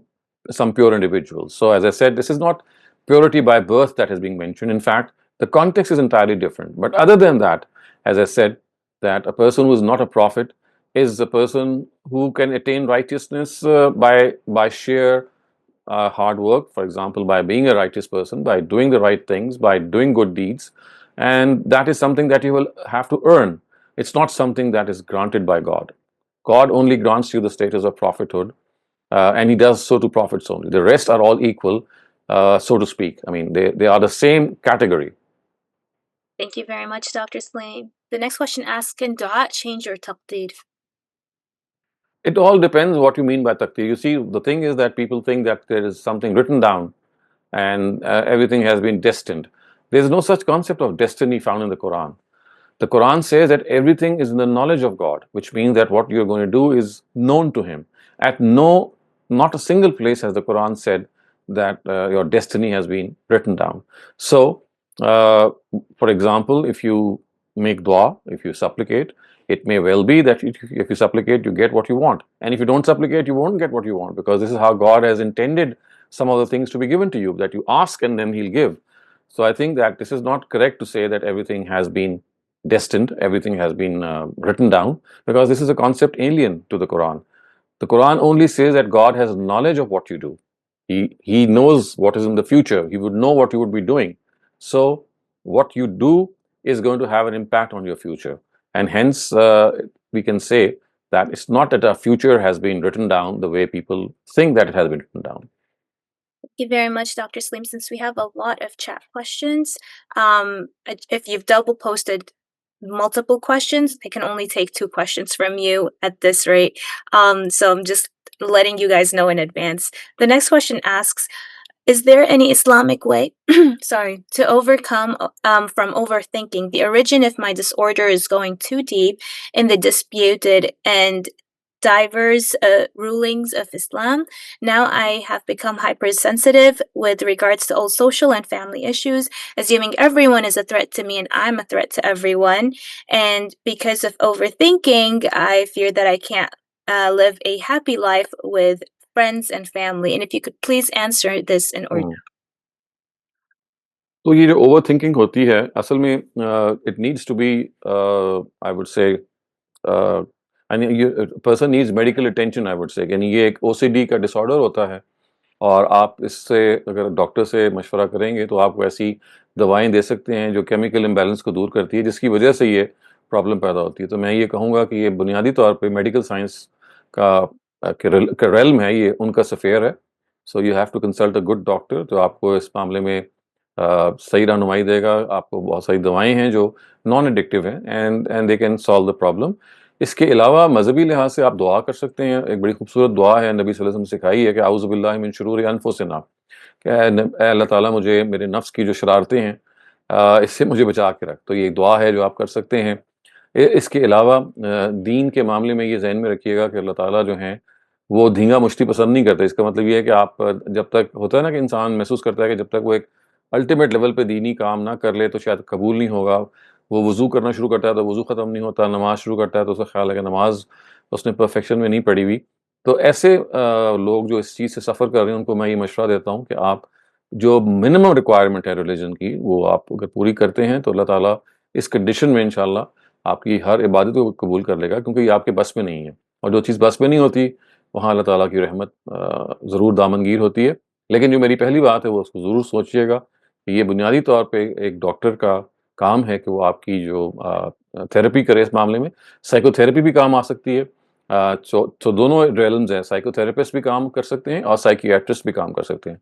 pure individuals. So as I said, this is not purity by birth that is being mentioned. In fact, the context is entirely different. But other than that, as I said, that a person who is not a prophet is a person who can attain righteousness by sheer hard work, for example, by being a righteous person, by doing the right things, by doing good deeds. And that is something that you will have to earn. It's not something that is granted by God. God only grants you the status of prophethood, and He does so to prophets only. The rest are all equal, so to speak. They are the same category. Thank you very much, Dr. Saleem. The next question asks, can dua change your taqdeer? It all depends what you mean by taqdeer. You see, the thing is that people think that there is something written down and everything has been destined. There is no such concept of destiny found in the Quran. The Quran says that everything is in the knowledge of God, which means that what you're going to do is known to Him. Not a single place has the Quran said that your destiny has been written down. So, for example, if you make dua, if you supplicate, it may well be that if you supplicate, you get what you want. And if you don't supplicate, you won't get what you want, because this is how God has intended some of the things to be given to you, that you ask and then He'll give. So I think that this is not correct to say that everything has been destined, everything has been written down, because this is a concept alien to the Quran. The Quran only says that God has knowledge of what you do. He knows what is in the future. He would know what you would be doing. So what you do is going to have an impact on your future. and hence we can say that it's not that our future has been written down the way people think that it has been written down. Thank you very much, Dr. Saleem. Since we have a lot of chat questions, if you've double posted multiple questions, I can only take 2 questions from you at this rate. So I'm just letting you guys know in advance. The next question asks, is there any Islamic way, sorry, to overcome from overthinking? The origin of my disorder is going too deep in the disputed and diverse rulings of Islam. Now I have become hypersensitive with regards to all social and family issues, assuming everyone is a threat to me and I'm a threat to everyone. And because of overthinking, I fear that I can't live a happy life with friends and family. And if you could please answer this in order. तो ये जो over thinking होती है असल में it needs to be I would say person needs medical attention I would say, यानी ये एक ओसीडी का डिसऑर्डर होता है और आप इससे अगर डॉक्टर से मशवरा करेंगे तो आपको ऐसी दवाएं दे सकते हैं जो केमिकल इम्बैलेंस को दूर करती है जिसकी वजह से ये प्रॉब्लम पैदा होती है। तो मैं ये कहूँगा कि ये बुनियादी तौर पे मेडिकल साइंस का रेल्म है, ये उनका सफ़ेयर है। So you have to consult a good doctor जो आपको इस मामले में सही रहनुमाई देगा। आपको बहुत सारी दवाएं हैं जो नॉन एडिक्टिव हैं and they can solve the problem. इसके अलावा मजहबी लिहाज से आप दुआ कर सकते हैं। एक बड़ी खूबसूरत दुआ है, नबी सल्लल्लाहु अलैहि वसल्लम ने सिखाई है कि आउज़ु बिल्लाहि मिन शुरूरि अनफुसिना, कि ऐ अल्लाह ताला मुझे मेरे नफ्स की जो शरारतें हैं इससे मुझे बचा के रख। तो ये एक दुआ है जो आप कर सकते हैं। इसके अलावा दीन के मामले में ये ज़हन में रखिएगा कि अल्लाह ताला जो हैं वो धींगा मुश्ती पसंद नहीं करते। इसका मतलब ये है कि आप जब तक होता है ना कि इंसान महसूस करता है कि जब तक वो एक अल्टीमेट लेवल पे दीनी काम ना कर ले तो शायद कबूल नहीं होगा। वो वज़ू करना शुरू करता है तो वज़ू ख़त्म नहीं होता, नमाज़ शुरू करता है तो उसका ख़्याल है कि नमाज़ उसने परफेक्शन में नहीं पढ़ी हुई। तो ऐसे लोग जो इस चीज़ से सफ़र कर रहे हैं उनको मैं ये मशवरा देता हूँ कि आप जो मिनिमम रिक्वायरमेंट है रिलीजन की वो आप अगर पूरी करते हैं तो अल्लाह ताला इस कंडीशन में इंशाल्लाह आपकी हर इबादत को कबूल कर लेगा, क्योंकि ये आपके बस में नहीं है। और जो चीज़ बस में नहीं होती वहाँ अल्लाह ताला की रहमत ज़रूर दामनगीर होती है। लेकिन जो मेरी पहली बात है वो उसको ज़रूर सोचिएगा कि ये बुनियादी तौर पे एक डॉक्टर का काम है कि वो आपकी जो थेरेपी करे इस मामले में। साइकोथेरेपी भी काम आ सकती है। तो दोनों रेलम्स हैं, साइकोथेरेपिस्ट भी काम कर सकते हैं और साइकियाट्रिस्ट भी काम कर सकते हैं।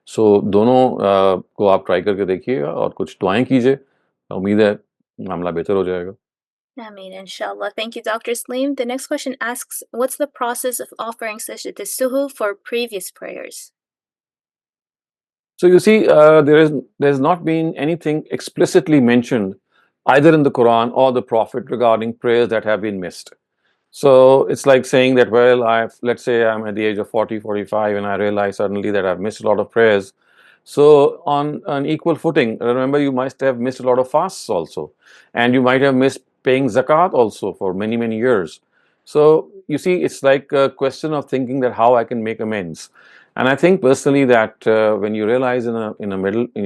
सो दोनों को आप ट्राई करके देखिएगा और कुछ दुआएं कीजिए, उम्मीद है मामला बेहतर हो जाएगा। Amin, inshallah. Thank you, Dr. Saleem. The next question asks, what's the process of offering sajdat suhu for previous prayers? So you see, there's not been anything explicitly mentioned either in the Quran or the Prophet regarding prayers that have been missed. So it's like saying that, well, let's say I'm at the age of 40, 45, and I realize suddenly that I've missed a lot of prayers. So on an equal footing, remember you must have missed a lot of fasts also, and you might have missed paying zakat also for many, many years. So you see, it's like a question of thinking that how I can make amends. And I think personally that when you realize in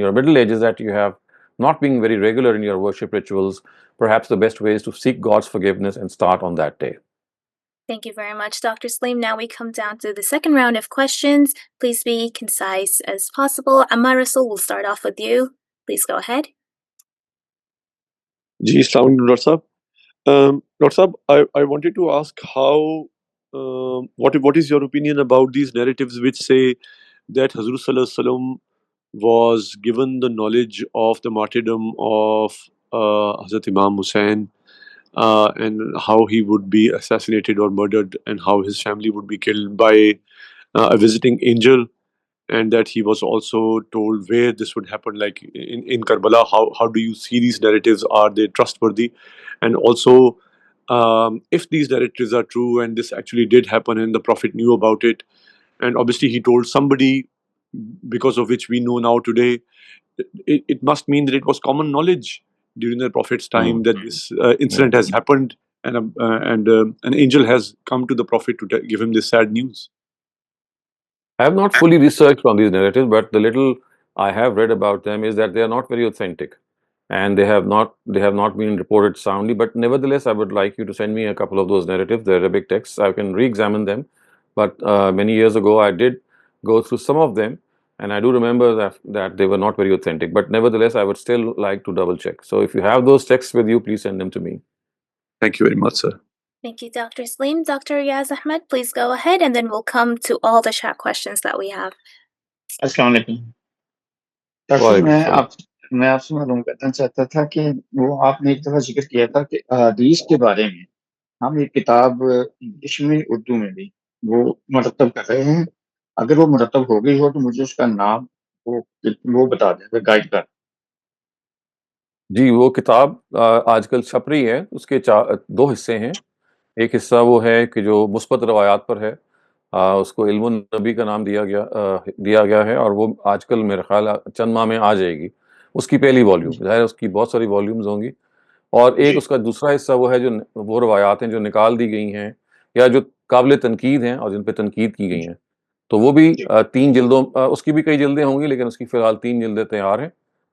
your middle ages that you have not been very regular in your worship rituals, perhaps the best way is to seek God's forgiveness and start on that day. Thank you very much, Dr. Saleem. Now we come down to the second round of questions. Please be concise as possible. Ammar Rasul, we'll start off with you. Please go ahead. जी, अस्सलाम वालेकुम doctor साहब। Doctor साहब, I wanted to ask how, what is your opinion about these narratives which say that Hazrat Sallallahu Alaihi Wasallam was given the knowledge of the martyrdom of Hazrat Imam Hussain, and how he would be assassinated or murdered, and how his family would be killed by a visiting angel, and that he was also told where this would happen, like in Karbala. How do you see these narratives? Are they trustworthy? And also, if these narratives are true and this actually did happen and the Prophet knew about it, and obviously he told somebody because of which we know now today, it must mean that it was common knowledge during the Prophet's time that this incident has happened, and an angel has come to the Prophet to give him this sad news. I have not fully researched on these narratives, but the little I have read about them is that they are not very authentic, and they have not been reported soundly. But nevertheless, I would like you to send me a couple of those narratives, the Arabic texts. I can re-examine them. But many years ago, I did go through some of them, and I do remember that they were not very authentic. But nevertheless, I would still like to double check. So if you have those texts with you, please send them to me. Thank you very much, sir. Thank you, Dr. Saleem. Dr. Riaz Ahmed, please go ahead, and then we'll come to all the chat questions that we have. अस्सलाम वालेकुम doctor साहब मैं आपसे मालूम करना चाहता था कि वो आपने एक दफ़ा जिक्र किया था कि हदीस के बारे में हम एक किताब इंग्लिश में उर्दू में भी वो मुरतब कर रहे हैं अगर वो मुरतब हो गई हो तो मुझे उसका नाम वो बता दें गाइड कर जी, वो किताब आजकल छप रही है। उसके 2 हिस्से हैं। एक हिस्सा वो है कि जो मुस्बत रवायात पर है, उसको इल्मुन नबी का नाम दिया गया है और वो आजकल मेरे ख़्याल चंद माह में आ जाएगी। उसकी पहली वॉल्यूम, ज़ाहिर है उसकी बहुत सारी वॉल्यूम्स होंगी। और एक उसका दूसरा हिस्सा वो है जो वो रवायात हैं जो निकाल दी गई हैं या जो काबिल तनकीद हैं और जिन पे तनकीद की गई हैं। तो वो भी 3 जिल्दों उसकी भी कई जिल्दें होंगी, लेकिन उसकी फ़िलहाल 3 जिल्दें तैयार हैं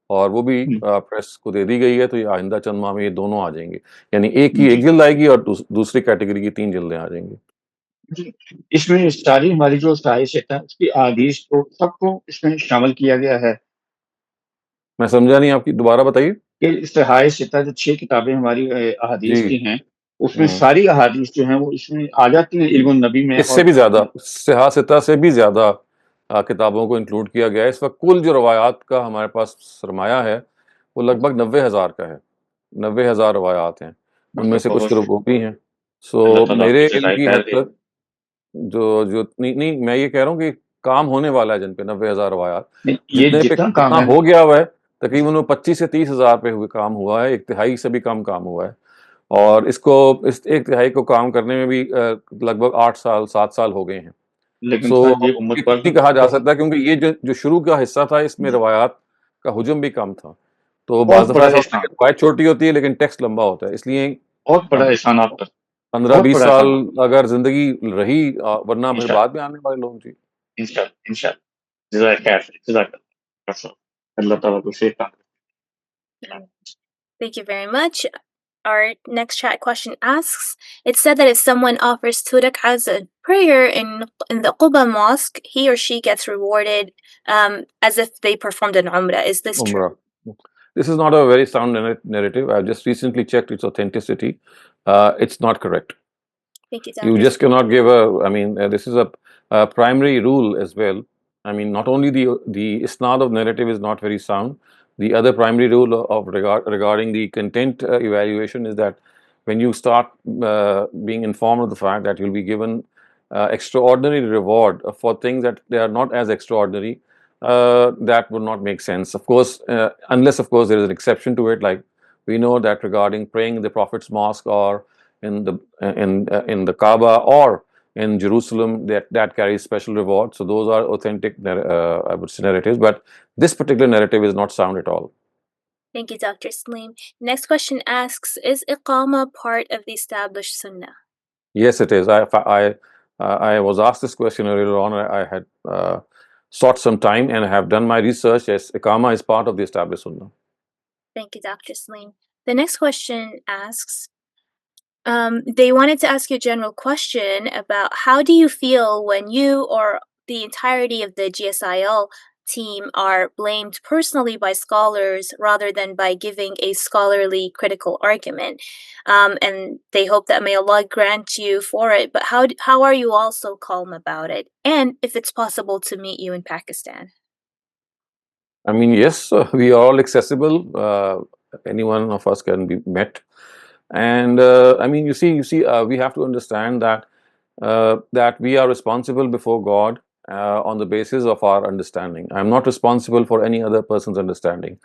और वो भी प्रेस को दे दी गई है। तो ये आइंदा चंद माह में ये दोनों आ जाएंगे, यानी एक की एक जिल्द आएगी और दूसरी कैटेगरी की 3 जिल्दें आ जाएंगी। जी, इसमें सारी हमारी जो साहित्यता है उसकी अहादीस को सबको इसमें शामिल किया गया है। मैं समझा नहीं, आपकी दोबारा बताइए। कि साहित्यता जो 6 किताबें हमारी अहादीस जी। की हैं, उसमें सारी अहादीस जो हैं वो इसमें आ जाती हैं इल्मुन नबी में इससे भी ज़्यादा, सियासता से भी ज़्यादा किताबों को इंक्लूड किया गया है। इस वक़्त कुल जो रवायात का हमारे पास सरमाया है, वो लगभग 90,000 का है। 90,000 रवायात हैं, उनमें से कुछ तो भी हैं। सो मेरे इल्म की हद तक जो नहीं, मैं ये कह रहा हूँ कि काम होने वाला है जिन पे 90,000 रवायात। जितने पे काम हो गया हुआ है, तकरीबन वो 25 से 30,000 पे हुए काम हुआ है, 1/3 से भी कम काम हुआ है। और इसको इस 1/3 को काम करने में भी लगभग 8 साल 7 साल हो गए हैं। लेकिन सो सर ये उम्मत पर नहीं कहा जा सकता क्योंकि ये जो शुरू का हिस्सा था इसमें रवायात का हुजूम भी कम था। तो बहुत बाज़ दफ़ा बड़ा ऐसा होता है एहसान। कि रवायत छोटी होती है लेकिन टेक्स्ट लंबा होता है। इसलिए बहुत बड़ा एहसान आप पर। 15-20 साल अगर ज़िंदगी रही वरना फिर बाद में आने वाले लोग जी। इंशाअल्लाह जज़ाकल्लाह अल्लाह ताला को सेफ रखे। Thank you very much. Our next chat question asks, it's said that if someone offers 2 rak'ahs a prayer in the Quba mosque, he or she gets rewarded as if they performed an umrah. Is this true? This is not a very sound narrative. I've just recently checked its authenticity. It's not correct. Thank you, Dr. You just cannot give this is a primary rule as well. I mean, not only the isnad of narrative is not very sound, the other primary rule of regarding the content evaluation is that when you start being informed of the fact that you'll be given extraordinary reward for things that they are not as extraordinary, that would not make sense. Of course, unless of course there is an exception to it, like we know that regarding praying in the Prophet's mosque or in the Kaaba or in Jerusalem, that carries special reward. So those are authentic, I would say, narratives. But this particular narrative is not sound at all. Thank you, Dr. Saleem. Next question asks, is Iqama part of the established Sunnah? Yes, it is. I was asked this question earlier on. I had sought some time and I have done my research. Yes, Iqama is part of the established Sunnah. Thank you, Dr. Saleem. The next question asks, they wanted to ask you a general question about how do you feel when you or the entirety of the GSIL team are blamed personally by scholars rather than by giving a scholarly critical argument, and they hope that may Allah grant you for it. But how are you all so calm about it? And if it's possible to meet you in Pakistan? I mean, yes, we are all accessible. Any one of us can be met. And I mean, you see, we have to understand that that we are responsible before God on the basis of our understanding. I'm not responsible for any other person's understanding.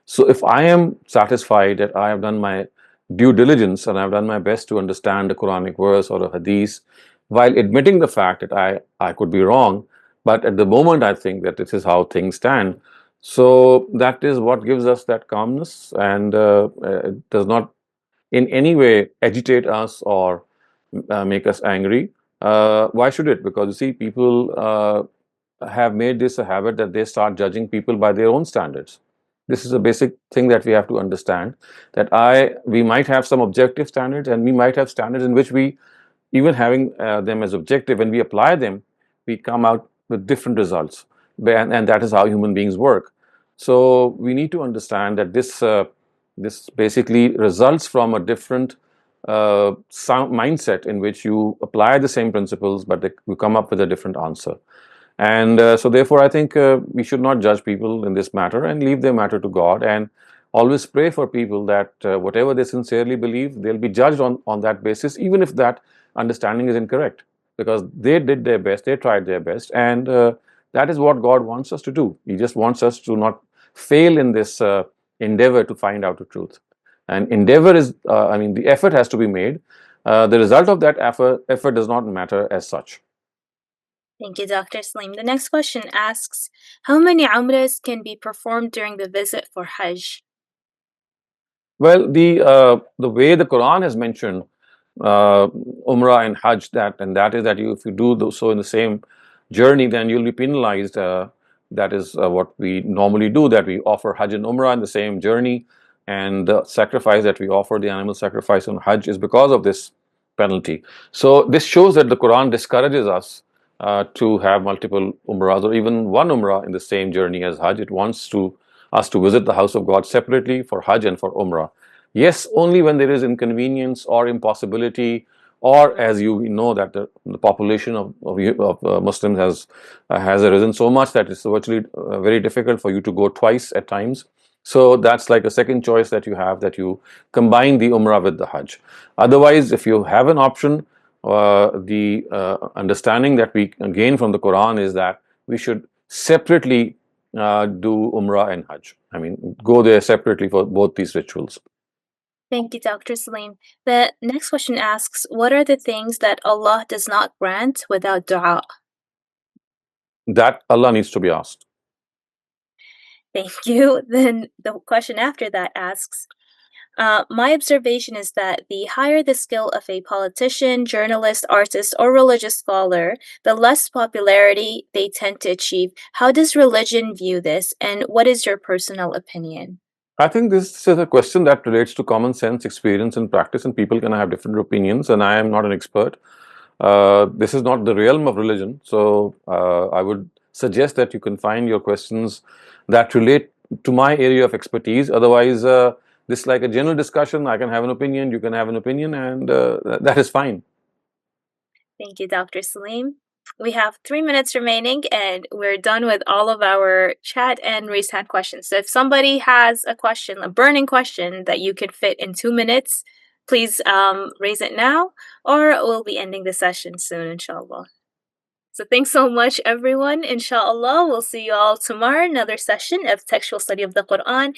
So if I am satisfied that I have done my due diligence and I've done my best to understand a Quranic verse or a hadith, while admitting the fact that I could be wrong, but at the moment I think that this is how things stand. So that is what gives us that calmness, and it does not in any way agitate us or make us angry. Why should it? Because you see, people have made this a habit that they start judging people by their own standards. This is a basic thing that we have to understand, that we might have some objective standards and we might have standards in which we, even having them as objective, when we apply them, we come out with different results. And that is how human beings work. So we need to understand that this basically results from a different sound mindset in which you apply the same principles, but you come up with a different answer. And so therefore, I think we should not judge people in this matter and leave their matter to God, and always pray for people that whatever they sincerely believe, they'll be judged on that basis, even if that understanding is incorrect, because they did their best, they tried their best, and that is what God wants us to do. He just wants us to not fail in this endeavor to find out the truth. And endeavor is, the effort has to be made. The result of that effort does not matter as such. Thank you, Dr. Saleem. The next question asks, how many umrahs can be performed during the visit for Hajj? Well, the way the Quran has mentioned Umrah and Hajj, that is that if you do so in the same journey, then you'll be penalized. That is what we normally do, that we offer Hajj and Umrah in the same journey, and the sacrifice that we offer, the animal sacrifice on Hajj, is because of this penalty. So this shows that the Quran discourages us to have multiple Umrahs or even one Umrah in the same journey as Hajj. It wants us to visit the house of God separately for Hajj and for Umrah. Yes, only when there is inconvenience or impossibility, or as you know that the population of Muslims has arisen so much that it's virtually very difficult for you to go twice at times. So that's like a second choice that you have, that you combine the Umrah with the Hajj. Otherwise, if you have an option, the understanding that we gain from the Quran is that we should separately do Umrah and Hajj. I mean, go there separately for both these rituals. Thank you, Dr. Saleem. The next question asks, what are the things that Allah does not grant without dua? That Allah needs to be asked. Thank you. Then the question after that asks, my observation is that the higher the skill of a politician, journalist, artist, or religious scholar, the less popularity they tend to achieve. How does religion view this, and what is your personal opinion? I think this is a question that relates to common sense, experience, and practice, and people can have different opinions, and I am not an expert. This is not the realm of religion, so I would suggest that you confine your questions that relate to my area of expertise. Otherwise, this is like a general discussion. I can have an opinion, you can have an opinion, and that is fine. Thank you, Dr. Saleem. We have 3 minutes remaining, and we're done with all of our chat and raised hand questions. So if somebody has a question, a burning question that you could fit in 2 minutes, please raise it now, or we'll be ending the session soon, inshallah. So thanks so much, everyone. Inshallah, we'll see you all tomorrow, another session of textual study of the Quran.